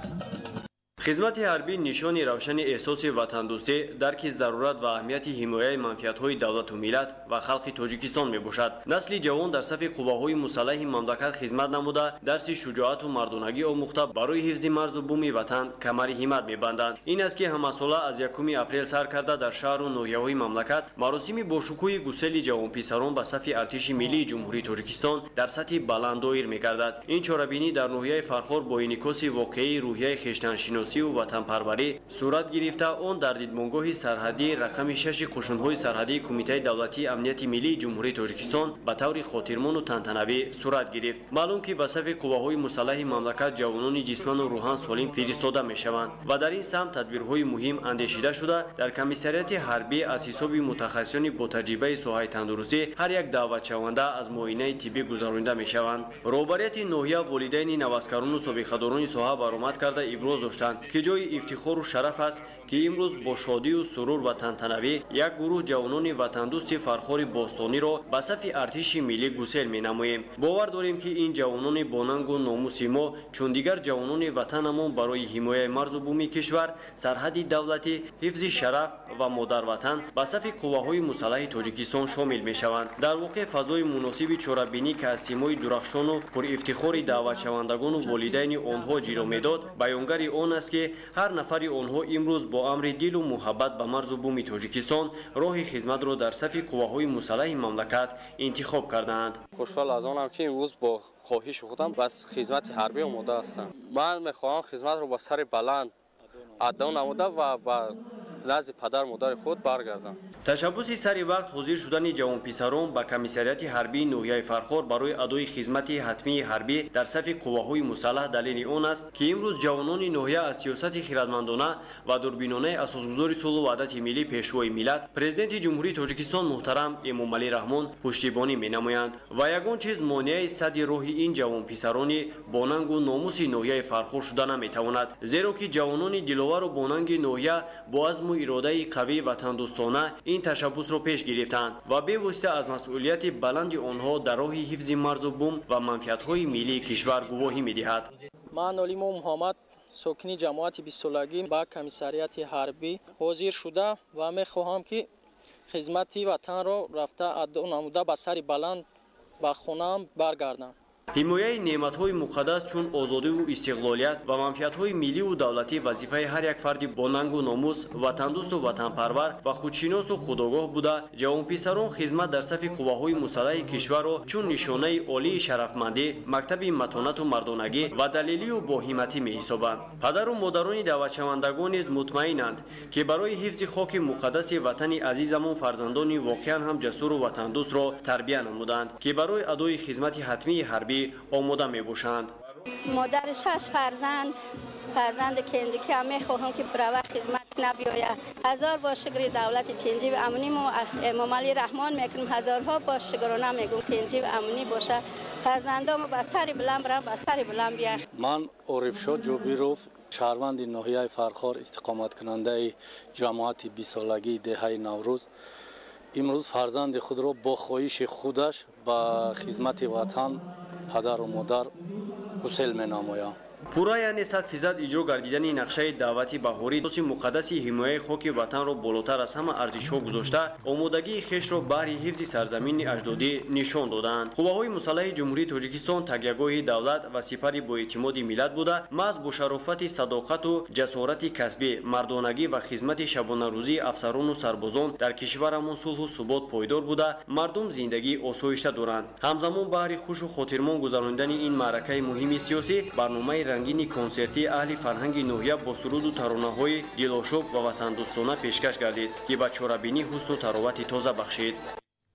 خدمت حربی نشانی روشن احساس وطن دوستی، درک ضرورت و اهمیت حمایت منفعت‌های دولت و ملت و خلق تاجیکستان میباشد. نسل جوان در صف قواهای مسلح مملکت خدمت نموده درس شجاعت و مردانگی آموخته برای حفظ مرز و بوم وطن کمر همت میبندند. این است که همساله از 1 اپریل سر کرده در شهر و ناحیه‌های مملکت مراسم باشکوه گسیل جوان پسران به صف ارتش ملی جمهوری تاجیکستان در سطح بلند دایر میگردد. این چاره‌بینی در ناحیه فرخار با انعکاس واقعی روحیه خویشتن‌شناسی و وطن صورت گرفته. آن در دیدمانگاه سرحدی رقم 6 قشون‌های سرحدی کمیته دولتی амнияти миллии ҷумҳурии тоҷикистон ба таври хотирмону тантанавӣ сурат гирифт. маълум ки ба сафи қувваҳои мусаллаҳи мамлакат ҷавонони ҷисману рӯҳан солим фиристода мешаванд ва дар ин самт тадбирҳои муҳим андешида шуда дар комиссарияти ҳарбӣ аз ҳисоби мутахассисони ботаҷрибаи соҳаи тандурустӣ ҳар як даъватшаванда аз муоинаи тиббӣ гузаронида мешаванд. роҳбарияти ноҳия волидайни навазкарону собиқадорони соҳа баромад карда иброз доштанд ки ҷои ифтихору шараф аст ки имрӯз бо шодию сурур ва тантанавӣ як гурӯҳ ҷавонони ватандӯсти фархори бостониро ба сафи артиши миллӣ гусел менамоем. бовар дорем ки ин ҷавонони бонангу номуси мо чун дигар ҷавонони ватанамон барои ҳимояи марзу бумии кишвар, сарҳади давлатӣ, ҳифзи шараф ва модарватан ба сафи қувваҳои мусаллаҳи тоҷикистон шомил мешаванд. дар воқеъ фазои муносиби чорабинӣ ки аз симои дурахшону пурифтихори даъватшавандагону волидайни онҳо ҷило медод баёнгари он аст ки ҳар нафари онҳо имрӯз бо амри дилу муҳаббат ба марзу буми тоҷикистон роҳи хизматро дар сафи қувваҳои мусаллаҳи мамлакат интихоб кардаанд. хушҳол аз онам ки имрӯз бо хоҳиши худам ба хизмати ҳарбӣ омода ҳастам. ман мехоҳам хизматро ба сари баланд адо намуда ва ба назди падар модари худ баргардам. ташаббуси сари вақт ҳозир шудани ҷавонписарон ба комиссарияти ҳарбии ноҳияи фархор барои адои хизмати ҳатмии ҳарбӣ дар сафи қувваҳои мусаллаҳ далели он аст ки имрӯз ҷавонони ноҳия аз сиёсати хиратмандона ва дурбинонаи асосгузори сулҳу ваҳдати миллӣ пешвои миллат президенти ҷумҳурии тоҷикистон муҳтарам эмомалӣ раҳмон пуштибонӣ менамоянд ва ягон чиз монеаи садди роҳи ин ҷавонписарони бонангу номуси ноҳияи фархор шуда наметавонад, зеро ки ҷавонони диловару бонанги ноҳия бо азму иродаи қавӣ ватандӯстона ин ташаббусро пеш гирифтанд ва бевосита аз масъулияти баланди онҳо дар роҳи ҳифзи марзу бум ва манфиатҳои миллии кишвар гувоҳӣ медиҳад. ман олимо муҳаммад сокини ҷамоати бистсолагӣ ба комиссарияти ҳарбӣ ҳозир шуда ва мехоҳам ки хизмати ватанро рафта адо намуда ба сари баланд ба хонаам баргардам. ҳимояи неъматҳои муқаддас чун озодиву истиқлолият ва манфиатҳои милливу давлатӣ вазифаи ҳар як фарди бонангу номус, ватандӯсту ватанпарвар ва худшиносу худогоҳ буда ҷавонписарон хизмат дар сафи қувваҳои мусаллаҳи кишварро чун нишонаи олии шарафмандӣ, мактаби матонату мардонагӣ ва далелию боҳиматӣ меҳисобанд. падару модарони даъватшавандагон низ мутмаинанд ки барои ҳифзи хоки муқаддаси ватани азизамон фарзандони воқеан ҳам ҷасуру ватандӯстро тарбия намуданд ки барои адои хизмати ҳатмии ҳарбӣ آماده می باشند. مادر 6 فرزند کنجی که میخواهم که برای خدمت نبیاید. هزار با شکر دولت تنجی و امنی و امامعلی رحمان میکنم، هزارها با شکرانه میگم تنجی و امنی باشه. فرزندام با سر بلند برام با سر بلند بیان. من عرفشاد جوبیروف شهروند ناحیه فرخار استقامت کننده جماعت 20 سالگی دهه نوروز امروز فرزند خود را با خواهش خودش با خدمت وطن پدر و مادر گسل می‌نماید. پورا یعنی 100% اجرا گردیدن نقشه دعوتی بهاری اساس مقدسی حمایت خاک وطن را بالاتر از همه ارزش‌ها گذاشته آمادگی خویش را برای حفظ سرزمین اجدادی نشان دادند. قوه‌های مسلح جمهوری تاجیکستان تکیه‌گاه دولت و سپری با اعتماد ملت بوده محض با شرافت صداقت و جسارت کسبی مردانگی و خدمت شبانه روزی افسران و سربازان در کشورمان صلح و ثبات پایدار بوده مردم زندگی آسایشته دارند. همزمان بهر خوش و خاطرمان گذراندن این معرکه مهم سیاسی برنامه رنگین کنسرتی اهل فرهنگ نوحیه با سرود و ترانه‌های دلاشوب و وطن‌دوستانه پیشکش گردید که به چاره‌بینی حسن و تراوت تازه بخشید.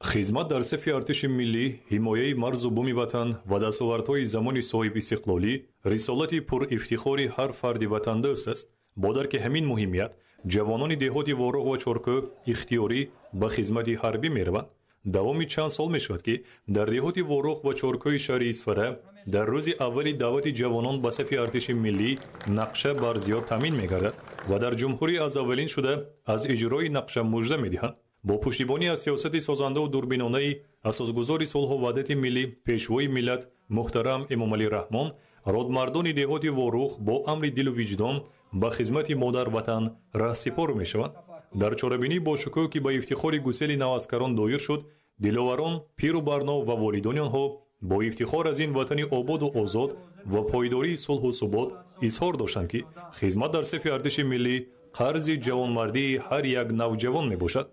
خدمت در صف ارتش ملی، حمایت مرز و بوم وطن و دستاوردهای زمان صاحب استقلالی، رسالت پر افتخاری هر فرد وطندوست است. با درک همین مهمیت، جوانان دهات وارق و چرکو اختیاری به خدمت حربی می‌روند. دوامی چند سال می‌شود که در دهات وارق و چرکوی شهر اصفهان در روز اولی دعوت جوانان به صف ارتش ملی نقشه بر زیاد تامین می‌گردد و در جمهوری از اولین شده از اجرای نقشه مژده می‌دهند. با پشتیبانی از سیاست سازنده و دوربینانه اساسگذار صلح و وحدت ملی پیشوای ملت محترم امامعلی رحمان رادمردان دهات وارق با امر دل و وجدان به خدمت مادر وطن راهسپار می‌شوند. در چاره‌بینی با شکوه که به افتخار گسیل نواسکران دایر شد، دلاوران، پیر و برنا و والدان آنها با افتخار از این وطن آباد و آزاد و پایداری صلح و ثبات اظهار داشتند که خدمت در صف ارتش ملی قرض جوانمردی هر یک نوجوان میباشد.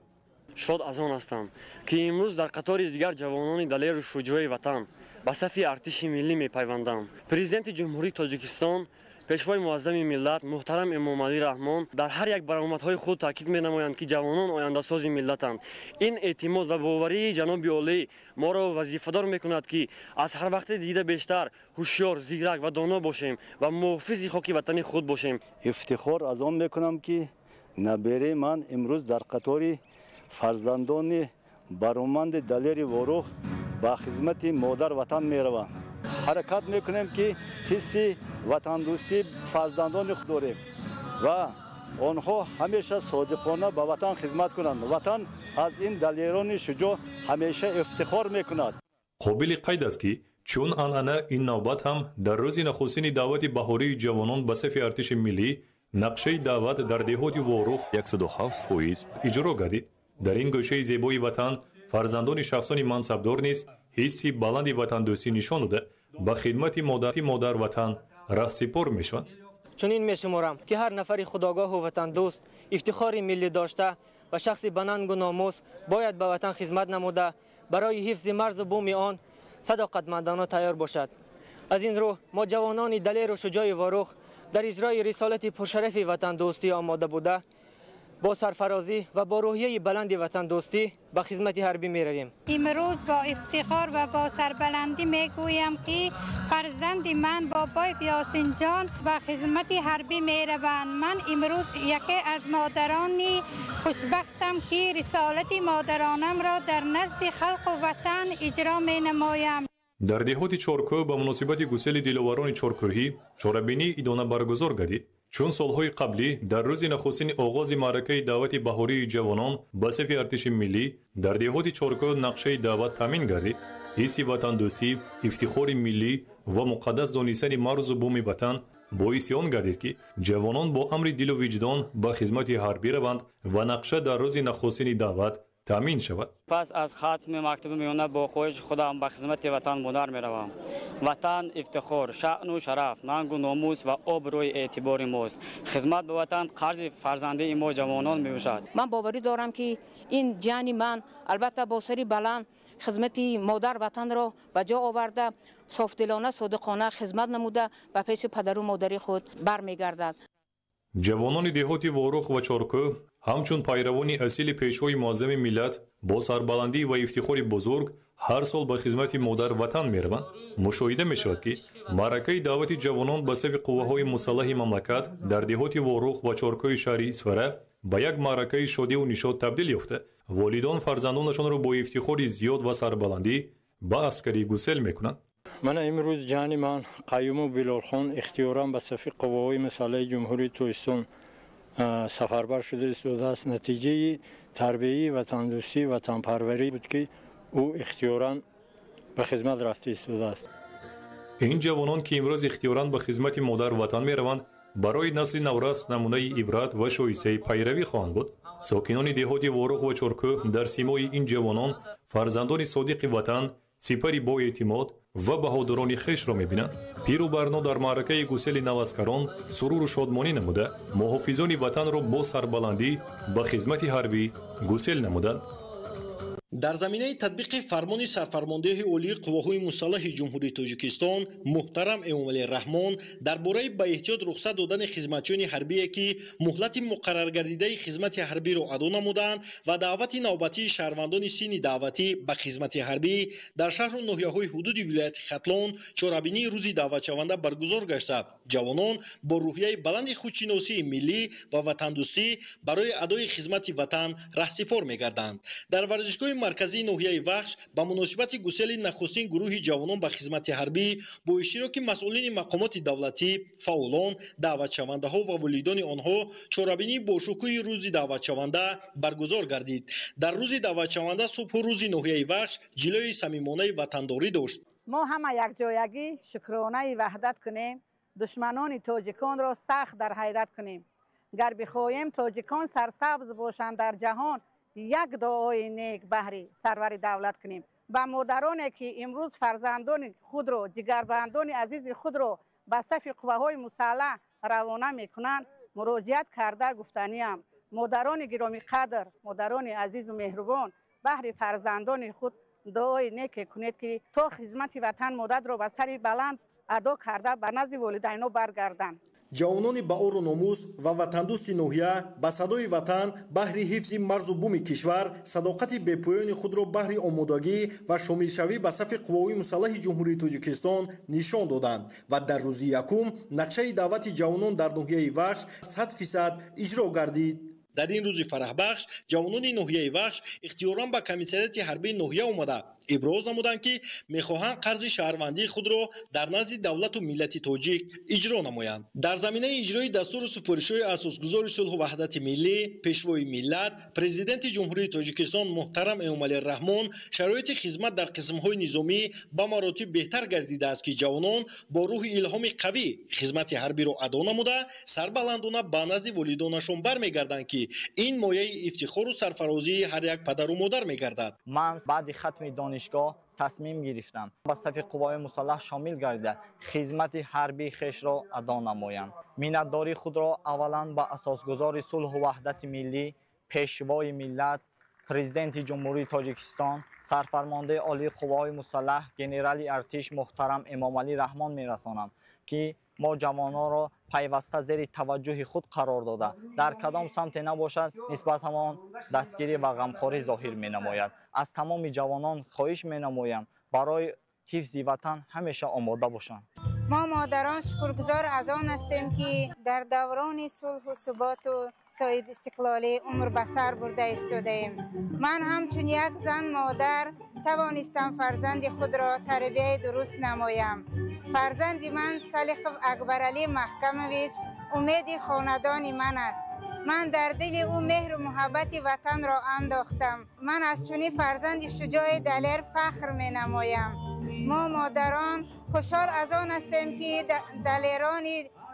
شاد از آن هستم که امروز در قطار دیگر جوانان دلیر و شجاع وطن به صف ارتش ملی میپیوندم. پرزیدنت جمهوری تاجیکستان پیشوای معظم ملت محترم امام علی رحمان در هر یک برآمدهای خود تاکید می‌نمایند که جوانان آینده ساز ملتند. این اعتماد و باوری جناب عالی ما را وظیفه‌دار می‌کند که از هر وقت دیده بیشتر هوشیار، زیرک و دانا باشیم و محافظ خاک وطن خود باشیم. افتخار از آن می‌کنم که نبره من امروز در قطار فرزندان برآمد دلیر وروخ با خدمت مادر وطن می‌روند. حرکت میکنیم که حس وطن دوستی فرزندان خود داریم و آنها همیشه صادقانه به وطن خدمت کنند. وطن از این دلیران شجاع همیشه افتخار میکند. قابل قید است که چون انعنه این نوبت هم در روز نخستین دعوت بهاری جوانان به صف ارتش ملی نقشه دعوت در دهات وروخ 107% اجرا گردید. در این گوشه زیبای وطن فرزندان شخصان منصبدار نیز حسی بلند وطن دوستی نشان داده با خدمت مادر وطن راهسپار میشوند. چنین میشمارم که هر نفری خودآگاه و وطن دوست افتخار ملی داشته و شخص بننگ و ناموس باید به وطن خدمت نموده برای حفظ مرز و بوم آن صداقتمندانه تیار باشد. از این رو ما جوانان دلیر و شجاع وروخ در اجرای رسالت پرشرف وطن دوستی آماده بوده با سرفرازی و با روحیه بلند وطن دوستی به خدمت حربی می رویم. امروز با افتخار و با سربلندی می گویم که فرزند من بابای یاسین جان به خدمت حربی می روند. من امروز یکی از مادرانی خوشبختم که رسالت مادرانم را در نزد خلق و وطن اجرا می نمایم. در دهات چارکو به مناسبت گسیل دلواران چارکوهی چارابینی ادانه برگزار گردید. چون سالهای قبلی در روز نخستین آغاز معرکه دعوت بهاری جوانان به صف ارتش ملی در دهات چارکو نقشه دعوت تامین گردید. حس وطن دوستی، افتخار ملی و مقدس دانستن مرز و بوم وطن باعث آن گردید که جوانان با امر دل و وجدان به خدمت حربی روند و نقشه در روز نخستین دعوت تامین شود. پس از ختم مکتب میانه با خواهش خودم به خدمت وطن منر میروم. وطن افتخار، شأن و شرف، ننگ و ناموس و آبروی اعتبار ماست. خدمت به وطن قرض فرزنده ما جوانان میباشد. من باوری دارم که این جان من البته با سری بلند خدمت مادر وطن را به جا آورده صافدلانه صادقانه خدمت نموده و پیش پدر و مادری خود برمیگردد. جوانان دهات وروخ و چارکو همچون پیروان اصیل پیشوای معظم ملت با سربلندی و افتخار بزرگ هر سال به خدمت مادر وطن میروند. مشاهده میشود که معرکه دعوت جوانان به صف قوه‌های مسلح مملکت در دهات وروخ و چارکوی شهر اسفره به یک معرکه شادی و نشاط تبدیل یافته. والدان فرزندانشان را با افتخار زیاد و سربلندی به عسکری گسیل میکنند. من امروز جان من قیوم و بلالخان اختیارم به صف قوه‌های مسلح جمهوری تویستان سفربر شده است. نتیجه تربیتی وطن دوستی و وطن پروری بود که او اختیاراً به خدمت رفته است. این جوانان که امروز اختیاراً به خدمت مادر وطن میروند برای نسل نورس نمونه عبرت و شایسته پیروی خواهند بود. ساکنان دهات وروخ و چارکو در سیمای این جوانان فرزندان صادق وطن سپری با اعتماد و بهادران خویش را می‌بینند. پیر و برنا در معرکه گسیل نوسکران سرور و شادمانی نموده محافظان وطن را با سربلندی به خدمت حربی گسیل نمودند. در زمینه تطبیق فرمان سرفرمانده عالی قواهای مسلح جمهوری تاجیکستان محترم امام علی رحمان درباره به احتیاط رخصت دادن خدمتیان حربی که مهلت مقرر گردیده خدمت حربی را ادا نمودند و دعوت نوبتی شهروندان سین دعوتی به خدمت حربی در شهر و ناحیه‌های حدود ولایت ختلان چهاربینی روز دعوت شونده برگزار گشته. جوانان با روحیه بلند خودشناسی ملی و وطن دوستی برای ادای خدمت وطن راهسپار می‌گردند. در ورزشگاه مرکزی ناحیه وخش با مناسبت گسیل نخستین گروه جوانان به خدمت حربی با اشتراک مسئولین مقامات دولتی، فعالان، دعوت شونده ها و ولیدان آنها چهاربینی با شکوه روز دعوت شونده برگزار گردید. در روز دعوت شونده صبح روز ناحیه وخش جلوی صمیمانه وطنداری داشت. ما همه یک جایگی شکرانه وحدت کنیم، دشمنان تاجیکان را سخت در حیرت کنیم. گر بخواهیم تاجیکان سرسبز باشند در جهان، یک دعای نیک بهر سرور دولت کنیم. و مادرانی که امروز فرزندان خود را، جگربندان عزیز خود را به صف قوه‌های مسلح روانه میکنند مراجعت کرده گفتنیم مادران گرامی قدر، مادران عزیز و مهربان، بهر فرزندان خود دعای نیک کنید که تا خدمت وطن مدت را به سر بلند ادا کرده به نزد والدین برگردند. ҷавонони баору номус ва ватандӯсти ноҳия ба садои ватан баҳри ҳифзи марзу буми кишвар садоқати бепоёни худро баҳри омодагӣ ва шомилшавӣ ба сафи қувваҳои мусаллаҳи ҷумҳурии Тоҷикистон нишон доданд ва дар рӯзи якум нақшаи даъвати ҷавонон дар ноҳияи Вахш 100% иҷро гардид. дар ин рӯзи фараҳбахш ҷавонони ноҳияи Вахш ихтиёран ба комиссарияти ҳарбии ноҳия омада иброз намуданд ки мехоҳанд қарзи шаҳрвандии худро дар назди давлату миллати тоҷик иҷро намоянд. дар заминаи иҷрои дастуру супоришҳои асосгузори сулҳу ваҳдати миллӣ пешвои миллат президенти ҷумҳурии Тоҷикистон муҳтарам Эмомалӣ Раҳмон шароити хизмат дар қисмҳои низомӣ ба маротиб беҳтар гардидааст ки ҷавонон бо рӯҳи илҳоми қавӣ хизмати ҳарбиро адо намуда сарбаландона ба назди волидонашон бармегарданд ки ин мояи ифтихору сарфарозии ҳар як падару модар мегардад. ман баъди хатми донишгоҳ тасмим гирифтам ба сафи қувваҳои мусаллаҳ шомил гардида хизмати ҳарбии хешро адо намоям. миннатдории худро аввалан ба асосгузори сулҳу ваҳдати миллӣ пешвои миллат президенти ҷумҳурии Тоҷикистон сарфармондаи олии қувваҳои мусаллаҳ генерали артиш муҳтарам Эмомалӣ Раҳмон мерасонам ки мо ҷавононро пайваста зери таваҷҷӯҳи худ қарор дода дар кадом самте набошад нисбатамон дастгирӣ ва ғамхорӣ зоҳир менамояд. аз тамоми ҷавонон хоҳиш менамоям барои ҳифзи ватан ҳамеша омода бошанд. ما مادران شکرگزار از آن هستیم که در دوران صلح و ثبات و صاحب استقلالی عمر به سر برده ایستاده‌ایم. من همچون یک زن مادر توانستم فرزند خود را تربیت درست نمایم. فرزند من سلیخ اکبرعلی محکمویچ امید خاندان من است. من در دل او مهر و محبت وطن را انداختم. من از چنین فرزند شجاع دلیر فخر می نمایم. ما مادران خوشحال از آن هستیم که دلیران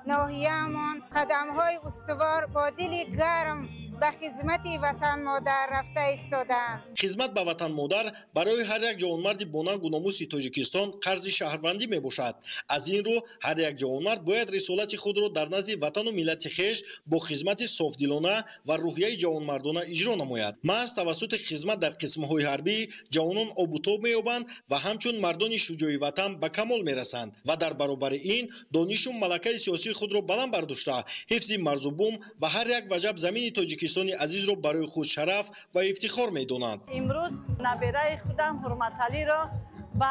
ناحیه‌مان قدم‌های استوار با دل گرم به خدمت وطن مادر رفته ایستادند. خدمت به وطن مادر برای هر یک جوانمرد باننگ و ناموسی تاجیکستان قرض شهروندی میباشد. از این رو هر یک جوانمرد باید رسالت خود را در نزد وطن و ملت خویش با خدمت صافدلانه و روحیه جوانمردانه اجرا نماید. محض توسط خدمت در قسم‌های حربی جوانان آب و تاب می‌یابند و همچون مردان شجاع وطن به کمال میرسند و در برابر این دانش و ملکه سیاسی خود را بلند برداشته حفظ مرز و بوم و هر یک وجب زمین تاجیکستان عزیز رو برای خود شرف و افتخار می‌دانند. امروز نبیره خودم حرمت علی را با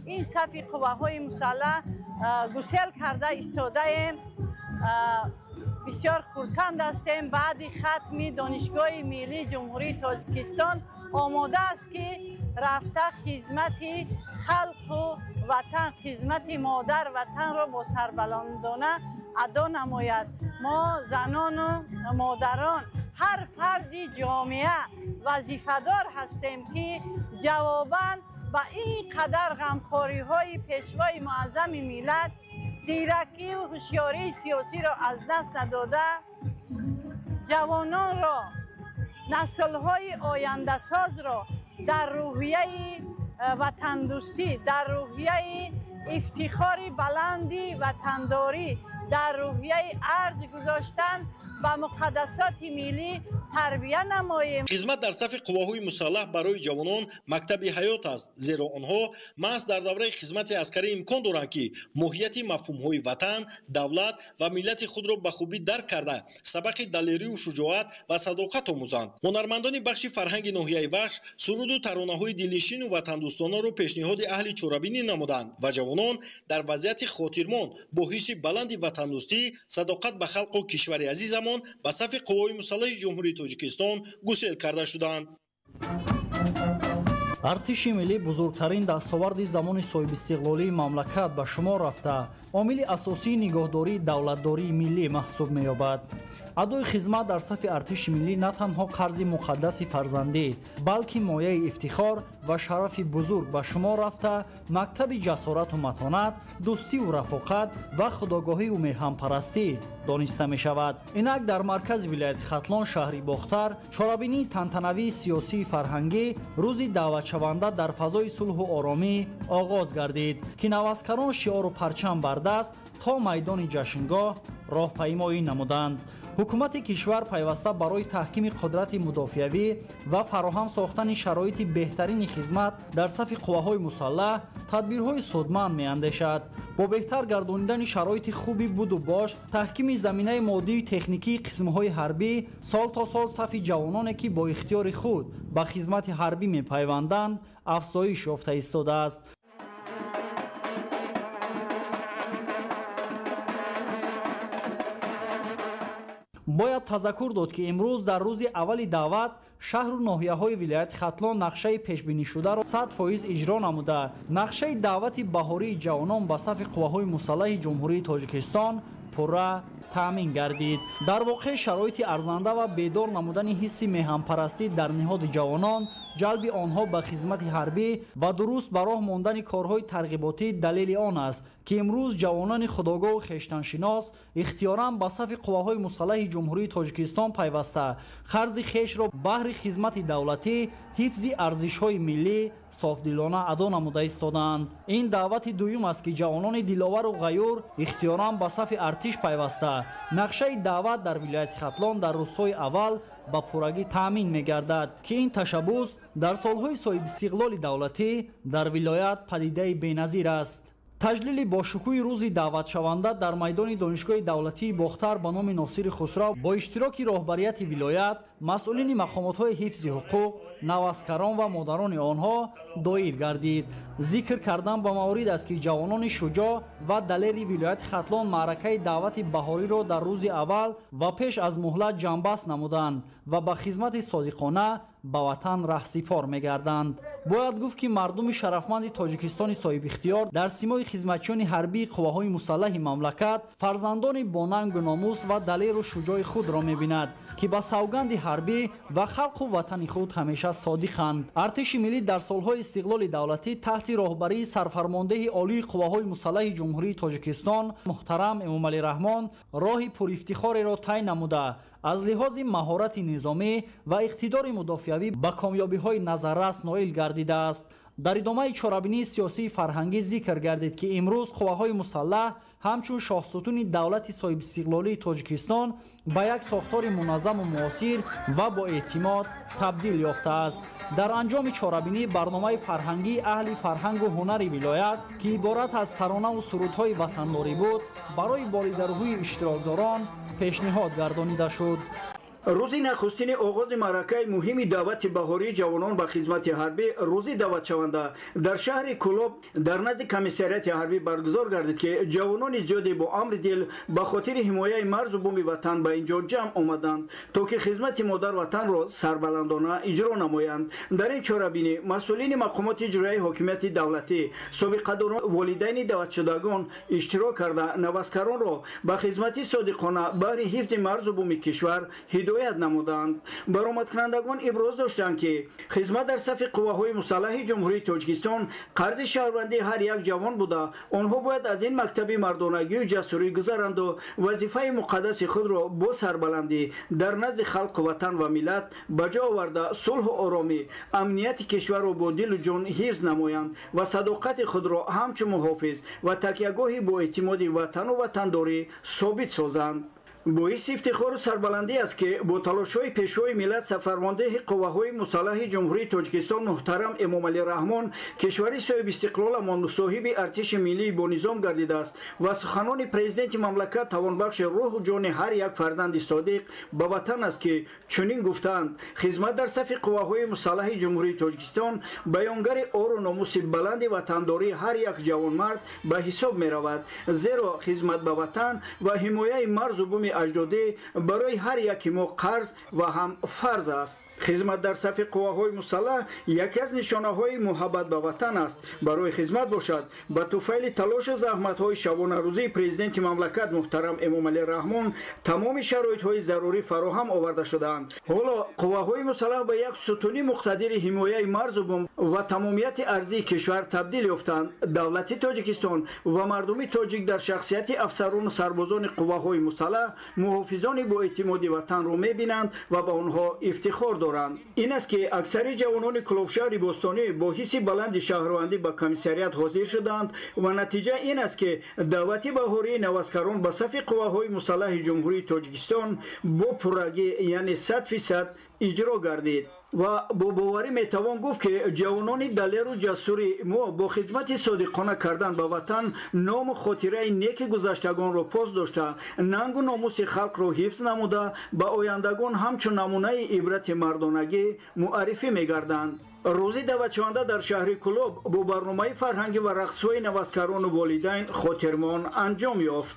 این صف قواهای مسلح گسیل کرده ایستاده‌ایم. بسیار خرسند هستیم. بعد ختم دانشگاه ملی جمهوری تاجیکستان آماده است که رفته خدمت خلق و وطن خدمت مادر وطن را با سربلندانه ادا نماید. ما زنان و مادران هر فردی جامعه وظیفه‌دار هستیم که جواباً با این قدر غمخواری های پیشوای معظم ملت زیرکی و هوشیاری سیاسی را از دست نداده جوانان را نسل های آینده ساز را در روحیه وطن دوستی در روحیه افتخاری بلندی وطنداری در روحیه ارز گذاشتن با مقدسات ملی تربیه نماییم. خدمت در صف قواهای مسلح برای جوانان مکتب حیات است زیرا آنها محض در دوره خدمت عسکری امکان دارند که ماهیت مفهوم‌های وطن، دولت و ملت خود را به خوبی درک کرده سبق دلیری و شجاعت و صداقت آموزند. هنرمندان بخش فرهنگ ناحیه وخش سرود و ترانه‌های دلنشین و وطن دوستانه را پیشنهاد اهل چورابینی نمودند و جوانان در وضعیت خاطرمان با حس بلند وطن دوستی صداقت به خلق و کشور عزیزمان به صف قوای مسلح جمهوری تاجیکستان گسیل کرده شدند. артиши миллӣ бузургтарин дастоварди замони соҳибистиқлолии мамлакат ба шумор рафта омили асосии нигоҳдории давлатдории миллӣ маҳсуб меёбад. адои хизмат дар сафи артиши миллӣ на танҳо қарзи муқаддаси фарзандӣ балки мояи ифтихор ва шарафи бузург ба шумор рафта мактаби ҷасорату матонат дӯстиву рафоқат ва худогоҳиву меҳанпарастӣ дониста мешавад. инак дар маркази вилояти хатлон шаҳри бохтар чорабинии тантанавии сиёсии фарҳангӣ рӯзи даъватшаванда дар фазои сулҳу оромӣ оғоз гардид ки навазкарон шиору парчам бар даст то майдони ҷашнгоҳ راهپیمایی نمودند. حکومت کشور پیوسته برای تحکیم قدرت مدافعوی و فراهم ساختن شرایط بهترین خدمت در صف قواهای مسلح تدبیرهای سودمند می‌اندیشد. با بهتر گردانیدن شرایط خوبی بود و باش، تحکیم زمینه مادی تکنیکی قسم‌های حربی، سال تا سال صف جوانانی که با اختیار خود به خدمت حربی می‌پیوندند افزایش یافته ایستاده است. باید تذکر داد که امروز در روز اولی دعوت شهر و ناحیه‌های ولایت ختلان نقشه پیش‌بینی شده را 100% اجرا نموده نقشه دعوت بهاری جوانان به صف قواهای مسلح جمهوری تاجیکستان پورا تامین گردید. در واقع شرایط ارزنده و بیدار نمودن حس میهن‌پرستی در نهاد جوانان، جلب آنها به خدمت حربی و درست به راه ماندن کارهای ترغیباتی دلیل آن است که امروز جوانان خودآگاه و خویشتن‌شناس اختیاراً به صف قواهای مسلح جمهوری تاجیکستان پیوسته خرج خویش را بهر خدمت دولتی، حفظ ارزش‌های ملی صافدلانه ادا نموده ایستادند. این دعوت دوم است که جوانان دلاور و غیور اختیاراً به صف ارتش پیوسته نقشه دعوت در ولایت ختلان در روزهای اول با پورگی تامین می‌گردد که این تشبوس در سالهای صاحب استقلال دولتی در ولایت پدیده بی‌نظیر است. تجلیل با شکوه روز دعوت شونده در میدان دانشگاه دولتی باختر به نام ناصر خسرو با اشتراک راهبریت ولایت، مسئولین مقامات‌های حفظ حقوق، نوسکران و مادران آنها دایر گردید. ذکر کردن به موارد است که جوانان شجاع و دلیر ولایت ختلان معرکه دعوت بهاری را در روز اول و پیش از مهلت جنبست نمودند و به خدمت صادقانه به وطن رهسپار می‌گردند. باید گفت که مردم شرفمند تاجیکستان صاحب اختیار در سیمای خدمتچیان حربی قواهای مسلح مملکت فرزندان با ننگ و ناموس و دلیر و شجاع خود را می‌بیند که با سوگند حربی و خلق و وطن خود همیشه صادقند. ارتش ملی در سالهای استقلال دولتی تحت راهبری سرفرمانده عالی قواهای مسلح جمهوری تاجیکستان محترم امامعلی رحمان راه پر افتخاری را طی نموده از لحاظ مهارت نظامی و اقتدار مدافعوی به کامیابی‌های نظررس نائل گردیده است. در ادامه چاره‌بینی سیاسی فرهنگی ذکر گردید که امروز قواهای مسلح همچون شاهستون دولت صاحب استقلالی تاجیکستان به یک ساختار منظم و معاصر و با اعتماد تبدیل یافته است. در انجام چاره‌بینی برنامه فرهنگی اهل فرهنگ و هنر ولایت که عبارت از ترانه و سرودهای وطنداری بود برای بالیدروی اشتراکداران پیشنهاد گردانیده شد. روزی نخستین آغاز معرکه مهم دعوت بهاری جوانان به خدمت حربی روزی دعوت شونده در شهر کلوب در نزد کمیساریات حربی برگزار گردید که جوانان زیادی با امر دل به خاطر حمایت مرز و بوم وطن به اینجا جمع آمدند تا که خدمت مادر وطن را سربلندانه اجرا نمایند. در این چاره‌بینی مسئولین مقامات اجرایی حاکمیت دولتی، سابقه‌داران، والدین دعوت شدگان اشتراک کرده نوسکران را به خدمت صادقانه برای حفظ مرز و بوم کشور هدایت نمودند. برآمدکنندگان ابراز داشتند که خدمت در صف قواهای مسلح جمهوری تاجیکستان قرض شهروندی هر یک جوان بوده. آنها باید از این مکتب مردانگی و جسوری گذرند و وظیفه مقدس خود را با سربلندی در نزد خلق وطن و ملت به جا آورده صلح و آرامی امنیت کشور را با دل و جان حفظ نمایند و صداقت خود را همچون محافظ و تکیهگاهی با اعتماد وطن و وطنداری ثابت سازند. باعث افتخار و سربلندی است که با تلاش‌های پیشروی ملت سرفرمانده قواهای مسلح جمهوری تاجیکستان محترم امامعلی رحمان کشوری صاحب استقلال امان صاحب ارتش ملی با نظام گردیده است و سخنان پرزیدنت مملکت توانبخش روح و جان هر یک فرزند صادق به وطن است که چنین گفتند: خدمت در صف قواهای مسلح جمهوری تاجیکستان بیانگر آر و ناموس بلند وطنداری هر یک جوانمرد به حساب می رود، زیرا خدمت به وطن و حمایت مرز و بوم اجدادی برای هر یک ما قرض و هم فرض است. خدمت در صف قواهای مسلح یکی از نشانه‌های محبت به وطن است. برای خدمت باشد به طفیل تلاش و زحمت‌های شبانه روزی پرزیدنت مملکت محترم امامعلی رحمان تمام شرایط‌های ضروری فراهم آورده شدند. حالا قواهای مسلح به یک ستون مقتدر حمایت مرز و بوم و تمامیت ارضی کشور تبدیل یافتند. دولت تاجیکستان و مردم تاجیک در شخصیت افسران و سربازان قواهای مسلح محافظان با اعتماد وطن را می‌بینند و به آنها افتخار دارند. دارند. این است که اکثر جوانان کلوبشهر بوستانی با حس بلند شهروندی به کمیسریات حاضر شدند و نتیجه این است که دعوت بهاری نوازکاران به صف قواهای مسلح جمهوری تاجیکستان با پررگی یعنی 100% اجرا گردید و با باوری میتوان گفت که جوانان دلیر و جسوری ما با خدمت صادقانه کردن به وطن نام و خاطره نیک گذشتگان را پاس داشته ننگ و ناموس خلق را حفظ نموده به آیندگان همچون نمونه عبرت مردانگی معرفی میگردند. روزی دعوتشونده در شهر کلوب با برنامه فرهنگی و رقص‌های نوازکاران و والدین خاطرمان انجام یافت.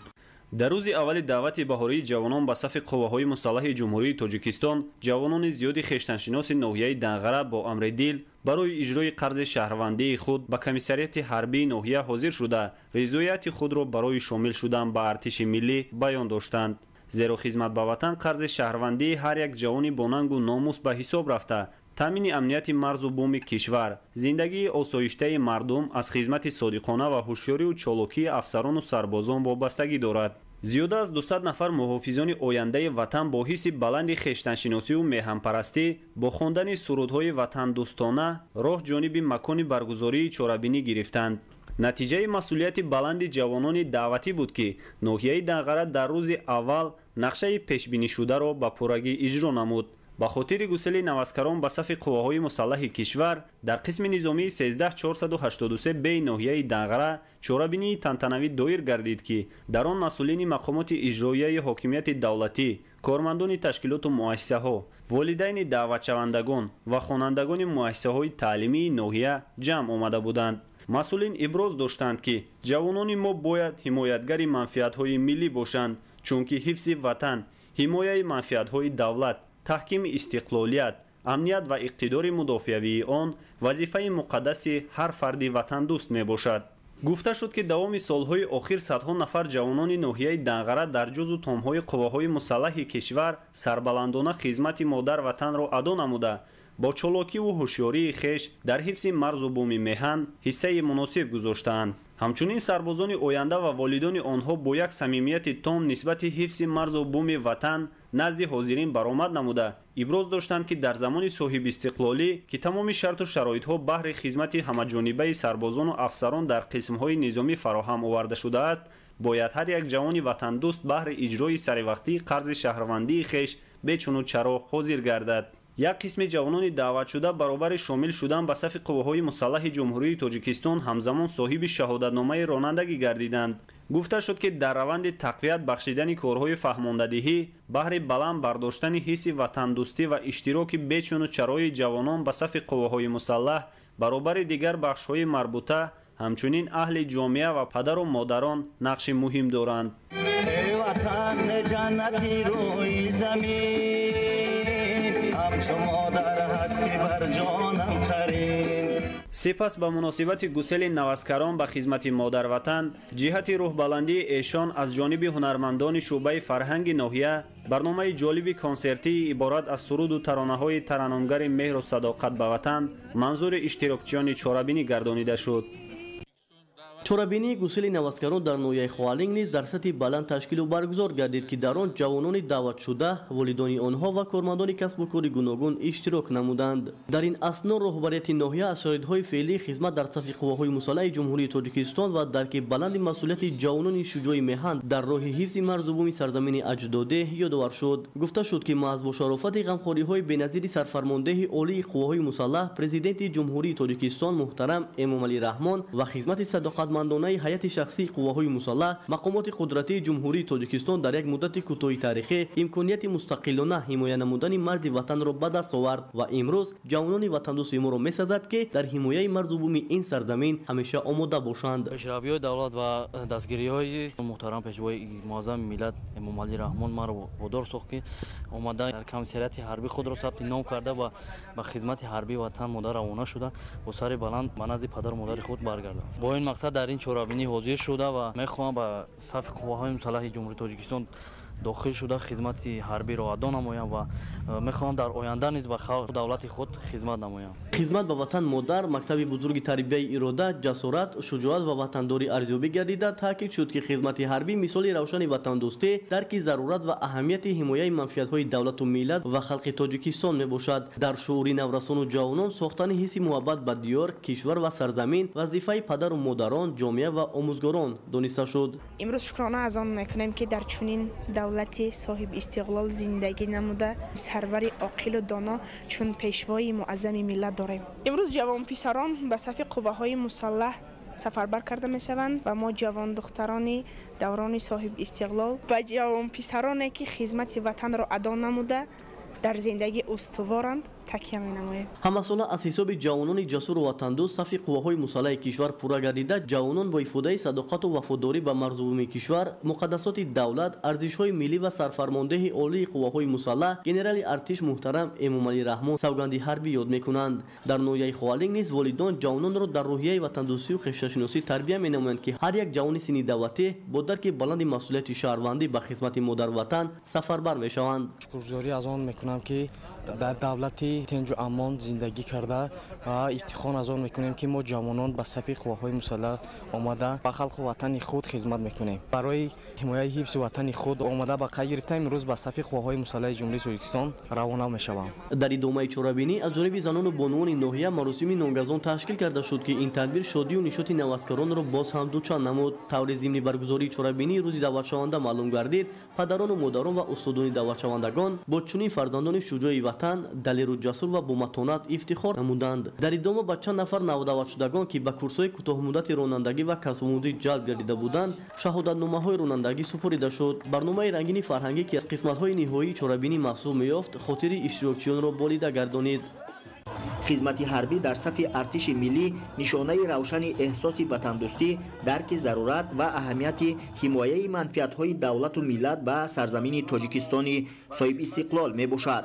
در روز اول دعوت بهاری جوانان به صف قواهای مسلح جمهوری تاجیکستان جوانان زیادی خویشتنشناس ناحیه دنغره با امر دل برای اجرای قرض شهروندی خود به کمیسریات حربی ناحیه حاضر شده رضایت خود را برای شامل شدن به ارتش ملی بیان داشتند. زیرا خدمت به وطن قرض شهروندی هر یک جوانی با ننگ و ناموس به حساب رفته تامین امنیت مرز و بوم کشور زندگی آسایشته مردم از خدمت صادقانه و هوشیاری و چالاکی افسران و سربازان وابستگی دارد. زیاده از 200 نفر محافظان آینده وطن با حس بلند خویشتنشناسی و میهنپرستی با خواندن سرودهای وطن دوستانه راه جانب مکان برگزاری چورابینی گرفتند. نتیجه مسئولیت بلند جوانان دعوتی بود که ناحیه دنغره در روز اول نقشه پیشبینی شده را به پررگی اجرا نمود. با خاطر گسیل نوازکاران به صف قواهای مسلح کشور در قسم نظامی 13483 بی ناحیه دنغره چورابینی تنتنوی دایر گردید که در آن مسئولین مقامات اجرایی حاکمیت دولتی، کارمندان تشکیلات و مؤسسه‌ها، والدین دعوتشوندگان و خوانندگان مؤسسه‌های تعلیمی ناحیه جمع آمده بودند. مسئولین ابراز داشتند که جوانان ما باید حمایتگر منفعت‌های ملی باشند چونکه حفظ وطن، حمایت منفعت‌های دولت، تحکیم استقلالیت، امنیت و اقتدار مدافعوی آن وظیفه مقدس هر فرد وطن دوست می باشد. گفته شد که دوام سالهای آخر صدها نفر جوانان ناحیه دنغره در جزو تامهای قواهای مسلح کشور سربلندانه خدمت مادر وطن را ادا نموده با چالاکی و هوشیاری خویش در حفظ مرز و بوم میهن حصه مناسب گذاشتند. همچنین سربازان آینده و والدان آنها با یک صمیمیت تام نسبت حفظ مرز و بوم وطن نزد حاضرین برآمد نموده ابراز داشتند که در زمان صاحب استقلالی که تمام شرط و شرایط ها بهر خدمت همه‌جانبه سربازان و افسران در قسم های نظامی فراهم آورده شده است باید هر یک جوان وطن دوست بهر اجرای سروقتی قرض شهروندی خویش بچون و چرا حاضر گردد. یک قسم جوانان دعوت شده برابر شامل شدن به صف قواهای مسلح جمهوری تاجیکستان همزمان صاحب شهادتنامه رانندگی گردیدند. گفته شد که در روند تقویت بخشیدن کارهای فهماندهی بهر بلند برداشتن حس وطن دوستی و اشتراک بچون و چرای جوانان به صف قواهای مسلح برابر دیگر بخش‌های مربوطه همچنین اهل جامعه و پدر و مادران نقش مهم دارند. ای وطن جنتی روی زمین همچو مادر هستی بر جانم خرین. سپس به مناسبت گسیل نوازکاران به خدمت مادر وطن جهت روح بلندی ایشان از جانب هنرمندان شعبه فرهنگ ناحیه برنامه جالب کنسرتی عبارت از سرود و ترانه‌های ترنمگر مهر و صداقت به وطن منظور اشتراکچیان چورابینی گردانیده شد. چورابینی گسیل نوازکاران در ناحیه خوالینگ نیز در سطح بلند تشکیل و برگزار گردید که در آن جوانان دعوت شده والدان آنها و کارمندان کسب و کار گوناگون اشتراک نمودند. در این اثنا رهبریت ناحیه از شاهدهای فعلی خدمت در صف قواهای مسلح جمهوری تاجیکستان و درک بلند مسئولیت جوانان شجاع میهن در راه حفظ مرز و بوم سرزمین اجداده یادآور شد. گفته شد که محض با شرافت غمخواری‌های بی‌نظیر سرفرمانده عالی قواهای مسلح پرزیدنت جمهوری تاجیکستان محترم امام علی رحمان و خدمت صداقت مندانه هیئت شخصی قواهای مسلح مقامات قدرتی جمهوری تاجیکستان در یک مدت کوتاه تاریخی امکانیت مستقلانه حمایت نمودن مرز وطن را به دست آورد و امروز جوانان وطن دوست ما را می‌سازد که در حمایت مرز و بوم این سرزمین همیشه آماده باشند. پیشروی دولت و دستگیری‌های محترم پیشوای معظم ملت امام علی رحمان ما را وادار ساخت که اومده در کمیسریات حربی خود را ثبت نام کرده و به خدمت حربی وطن مادر روانه شده و سر بلند به نزد پدر و مادر خود برگردد. با این مقصد در این چورابینی حاضر شده و میخواهم به صف قواهای مسلح جمهوری تاجیکستان داخل شده خدمت حربی را ادا نمایم و میخواهم در آینده نیز به دولت خود خدمت نمایم. خدمت به وطن مادر مکتب بزرگ تربیت اراده، جسارت، شجاعت و وطنداری ارزیابی گردیده. تاکید شد که خدمت حربی مثال روشن وطن دوستی، درک ضرورت و اهمیت حمایت منفعت‌های دولت و ملت و خلق تاجیکستان میباشد. در شعور نورسان و جوانان ساختن حس محبت به دیار، کشور و سرزمین وظیفه پدر و مادران، جامعه و آموزگاران دانسته شد. امروز شکرانه از آن میکنیم که در چنین دولتی صاحب استقلال زندگی نموده، سرور عاقل و دانا چون پیشوای معظم ملت داریم. امروز جوان پسران به صف قوه‌های مسلح سفربر کرده میشوند و ما جوان دختران دوران صاحب استقلال و جوان پسرانی که خدمت وطن را ادا نموده در زندگی استوارند تکیه می‌نماییم. همساله از حساب جوانان جسور و وطندوست صف قوه‌های مسلح کشور پورا گردیده. جوانان با افاده صداقت و وفاداری به مردم کشور، مقدسات دولت، ارزش‌های ملی و سرفرمانده عالی قوه‌های مسلح گنرال ارتش محترم امامعلی رحمان سوگند حربی یاد می‌کنند. در نویای خوالینگ نیز والدان جوانان را در روحیه وطندوستی و خویشتنشینی تربیت می‌نمایند که هر یک جوان سنی دعوتی با درک بلند مسئولیت شهروندی به خدمت مادر وطن سفربر می‌شوند. شکرگزاری از آن می‌کنم که در دولتی تنج و امان زندگی کرده و افتخار از آن میکنیم که ما جوانان به صف قوه‌های مسلح آمده به خلق وطن خود خدمت میکنیم. برای حمایت حفظ وطن خود آمده به قید گرفتیم. امروز به صف قوه‌های مسلح جمهوری تاجیکستان روانه میشوم. در ادامه چورابینی از جانب زنان و بانوان ناحیه مراسم نامگذان تشکیل کرده شد که این تدبیر شادی و نشاط نوازکاران را باز هم دوچند نمود. طور ضمن برگزاری چورابینی روزی دعوت شونده معلوم گردید پدران و مادران و استادان دعوت شوندگان با چنین فرزندان شجاع وطن دلیر و جسور و با متانت افتخار نمودند. در ادامه با چند نفر نودعوت شدگان که به کورس‌های کوتاه مدت رانندگی و کسب آموزی جلب گردیده بودند شهادتنامه‌های رانندگی سپرده شد. برنامه رنگین فرهنگی که از قسمت‌های نهایی چورابینی محسوب می‌یافت خاطر اشتراکیان را بالیده گردانید. خدمت حربی در صف ارتش ملی نشانه روشن احساس وطندوستی، درک ضرورت و اهمیت حمایت منفعت‌های دولت و ملت به سرزمین تاجیکستان صاحب استقلال میباشد.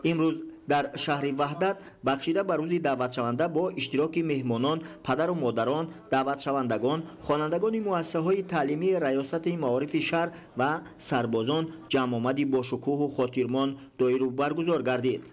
امروز در شهر وحدت بخشیده به روز دعوت شونده با اشتراک مهمانان، پدر و مادران، دعوت شوندگان، خوانندگان مؤسسه‌های تعلیمی ریاست معارف شهر و سربازان جمع آمدی با شکوه و خاطرمان دایره برگزار گردید.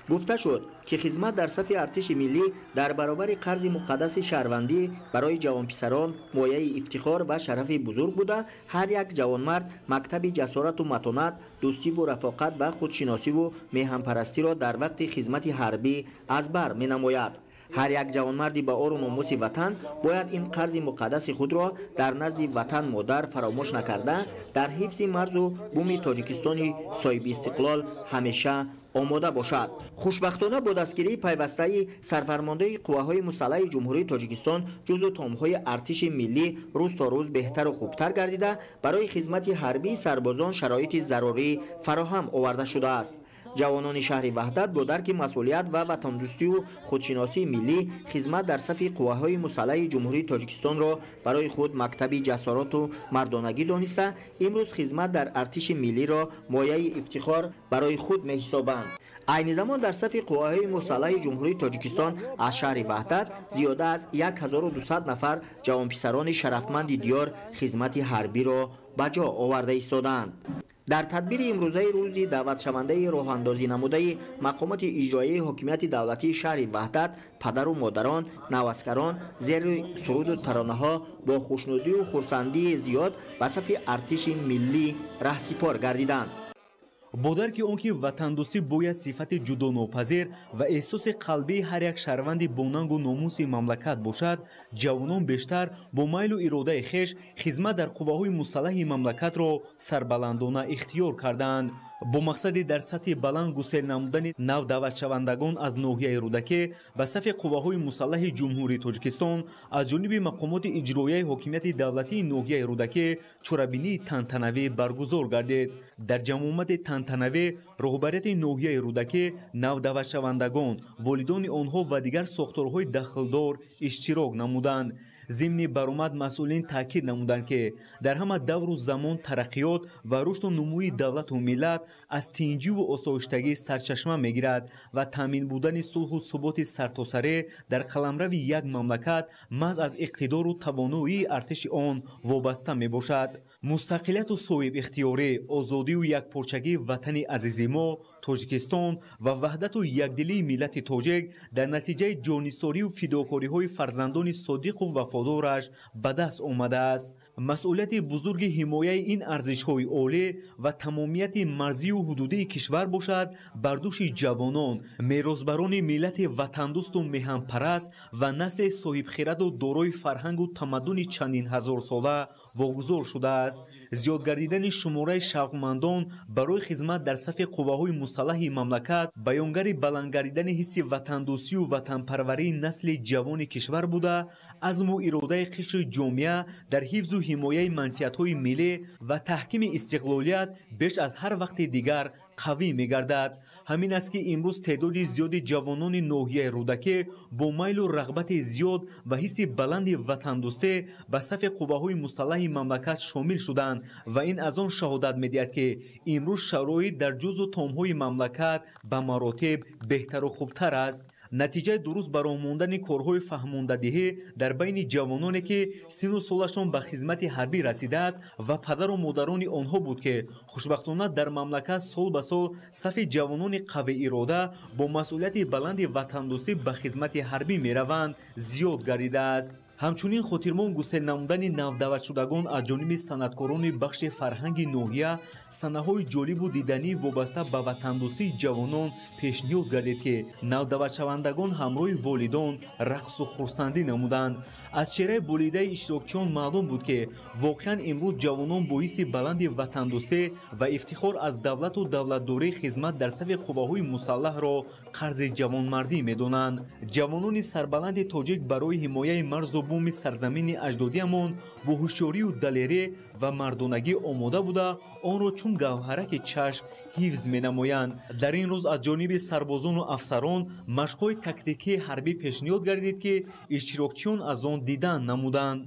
گفته شد که خدمت در صف ارتش ملی در برابر قرض مقدس شهروندی برای جوان پسران مایه افتخار و شرف بزرگ بوده. هر یک جوانمرد مکتب جسارت و متانت، دوستی و رفاقت و خودشناسی و میهن‌پرستی را در وقت خدمت حربی از بر می‌نماید. هر یک جوانمردی با آر و ناموس وطن باید این قرض مقدس خود را در نزد وطن مادر فراموش نکرده در حفظ مرز و بوم تاجیکستان صاحب استقلال همیشه آماده باشد. خوشبختانه با دستگیری پیوسته سرفرمانده قوه‌های مسلح جمهوری تاجیکستان جزو تام‌های ارتش ملی روز تا روز بهتر و خوبتر گردیده برای خدمت حربی سربازان شرایط ضروری فراهم آورده شده است. جوانان شهر وحدت با درک مسئولیت و وطندوستی و خودشناسی ملی خدمت در صف قوه‌های مسلح جمهوری تاجیکستان را برای خود مکتب جسارت و مردانگی دانسته امروز خدمت در ارتش ملی را مایه افتخار برای خود می‌حسابند. عین زمان در صف قوه‌های مسلح جمهوری تاجیکستان از شهر وحدت زیاده از 1200 نفر جوان پسران شرفمند دیار خدمت حربی را به جا آورده ایستادند. در تدبیر امروزه روزی دعوت شونده راه اندازی نموده مقامات اجرایی حاکمیت دولتی شهر وحدت پدر و مادران نوازکاران زیر سرود و ترانه‌ها با خوشنودی و خرسندی زیاد به صف ارتش ملی رهسپار گردیدند. با درک آنکه وطندوستی باید صفت جداناپذیر و احساس قلبی هر یک شهروند با ننگ و ناموس مملکت باشد، جوانان بیشتر با میل و اراده خویش خدمت در قوه‌های مسلح مملکت را سربلندانه اختیار کردند. با مقصد در سطح بلند گسیل نمودن نو دعوت شوندگان از ناحیه رودکی به صف قوه‌های مسلح جمهوری تاجیکستان از جانب مقامات اجرایی حاکمیت دولتی ناحیه رودکی چورابینی تنتنوی برگزار گردید. در جمعیت تنتنوی رهبریت ناحیه رودکی نو دعوت شوندگان، والدان آنها و دیگر ساختارهای دخلدار اشتراک نمودند. ضمن баромад масъулин таъкид намуданд ки дар ҳама давру замон тараққиёт ва рушду нумӯи давлату миллат аз тинҷиву осоиштагӣ сарчашма мегирад ва таъмин будани сулҳу суботи сартосарӣ дар қаламрави як мамлакат маҳз аз иқтидору тавоноии артиши он вобаста мебошад. мустақилияту соҳибихтиёрӣ, озодию якпорчагии ватани азизи мо тоҷикистон ва ваҳдату якдилии миллати тоҷик дар натиҷаи ҷонисорию фидокориҳои фарзандони содиқу вафодораш ба даст омадааст. масъулияти бузурги ҳимояи ин арзишҳои олӣ ва тамомияти марзию ҳудудии кишвар бошад бар дӯши ҷавонон, меросбарони миллати ватандӯсту меҳанпараст ва насле соҳибхираду дорои фарҳангу тамаддуни чандин ҳазорсола вогузор шудааст. зиёд гардидани шумораи шавқмандон барои хизмат дар сафи қувваҳои мусаллаҳи мамлакат баёнгари баланд гардидани ҳисси ватандӯстию ватанпарварии насли ҷавони кишвар буда, азму иродаи қишри ҷомеа дар ҳифзу ҳимояи манфиатҳои миллӣ ва таҳкими истиқлолият беш аз ҳар вақти дигар қавӣ мегардад. ҳамин аст ки имрӯз теъдоди зиёди ҷавонони ноҳияи рӯдакӣ бо майлу рағбати зиёд ва ҳисси баланди ватандӯстӣ ба сафи қувваҳои мусаллаҳи мамлакат шомил шуданд ва ин аз он шаҳодат медиҳад ки имрӯз шароит дар ҷузу томҳои мамлакат ба маротиб беҳтару хубтар аст. натиҷаи дуруст ба роҳ мондани корҳои фаҳмондадиҳӣ дар байни ҷавононе ки сину солашон ба хизмати ҳарбӣ расидааст ва падару модарони онҳо буд ки хушбахтона дар мамлакат сол ба сол сафи ҷавонони қавиирода бо масъулияти баланди ватандӯстӣ ба хизмати ҳарбӣ мераванд зиёд гардидааст. ҳамчунин хотирмон гусел намудани навдаватшудагон аз ҷониби санъаткорони бахши фарҳанги ноҳия санаҳои ҷолибу диданӣ вобаста ба ватандӯстии ҷавонон пешниҳод гардид ки навдаватшавандагон ҳамроҳи волидон рақсу хурсандӣ намуданд. аз чеҳраи болидаи иштирокчиён маълум буд ки воқеан имрӯз ҷавонон бо ҳисси баланди ватандӯстӣ ва ифтихор аз давлату давлатдорӣ хизмат дар сафи қувваҳои мусаллаҳро қарзи ҷавонмардӣ медонанд. ҷавонони сарбаланди тоҷик барои ҳимояи марзу буми сарзамини аҷдодиамон бо ҳушёрию далерӣ ва мардонагӣ омода буда онро чун гавҳараки чашм ҳифз менамоянд. дар ин рӯз аз ҷониби сарбозону афсарон машқҳои тактикии ҳарбӣ пешниҳод гардид ки иштирокчиён аз он дидан намуданд.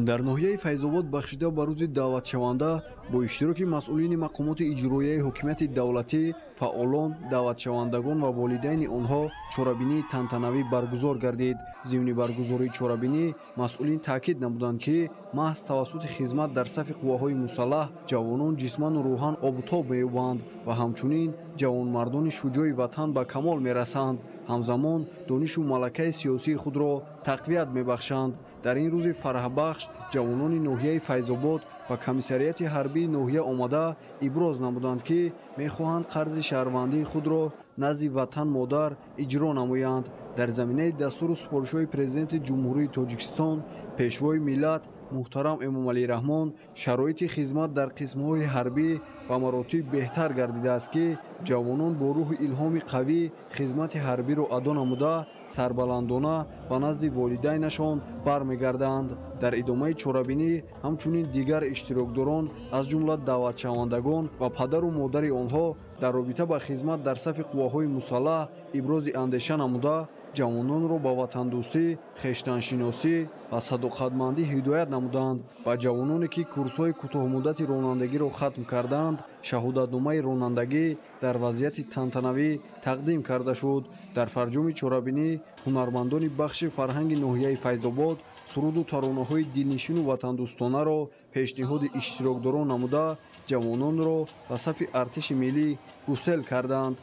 дар ноҳияи файзобод бахшида ба рӯзи даъватшаванда бо иштироки масъулини мақомоти иҷроияи ҳокимияти давлатӣ, фаъолон, даъватшавандагон ва волидайни онҳо чорабинии тантанавӣ баргузор гардид. зимни баргузории чорабинӣ масъулин таъкид намуданд ки маҳз тавассути хизмат дар сафи қувваҳои мусаллаҳ ҷавонон ҷисману рӯҳан обутоб меёбанд ва ҳамчунин ҷавонмардони шуҷои ватан ба камол мерасанд. ҳамзамон донишу малакаи сиёсии худро тақвият мебахшанд. дар ин рӯзи фарҳбахш ҷавонони ноҳияи файзобод ба комиссарияти ҳарбии ноҳия омада иброз намуданд ки мехоҳанд қарзи шаҳрвандии худро назди ватан модар иҷро намоянд. дар заминаи дастуру супоришҳои президенти ҷумҳурии тоҷикистон пешвои миллат муҳтарам эмомалӣ раҳмон шароити хизмат дар қисмҳои ҳарбӣ ба маротиб беҳтар гардидааст ки ҷавонон бо рӯҳи илҳоми қавӣ хизмати ҳарбиро адо намуда сарбаландона ба назди волидайнашон бармегарданд. дар идомаи чорабинӣ ҳамчунин дигар иштирокдорон аз ҷумла даъватшавандагон ва падару модари онҳо дар робита ба хизмат дар сафи қувваҳои мусаллаҳ ибрози андеша намуда ҷавононро ба ватандӯстӣ, хештаншиносӣ ва садоқатмандӣ ҳидоят намуданд. ба ҷавононе ки курсҳои кӯтоҳмуддати ронандагиро хатм карданд шаҳодатномаи ронандагӣ дар вазъияти тантанавӣ тақдим карда шуд. дар фарҷоми чорабинӣ ҳунармандони бахши фарҳанги ноҳияи файзобод суруду таронаҳои дилнишину ватандӯстонаро пешниҳоди иштирокдорон намуда ҷавононро ба сафи артиши миллӣ гусел карданд.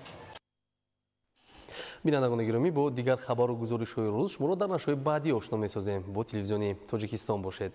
бинандагони гиромӣ бо дигар хабару гузоришҳои рӯз шуморо дар нашрҳои баъдӣ ошно месозем. бо телевизиони Тоҷикистон бошед.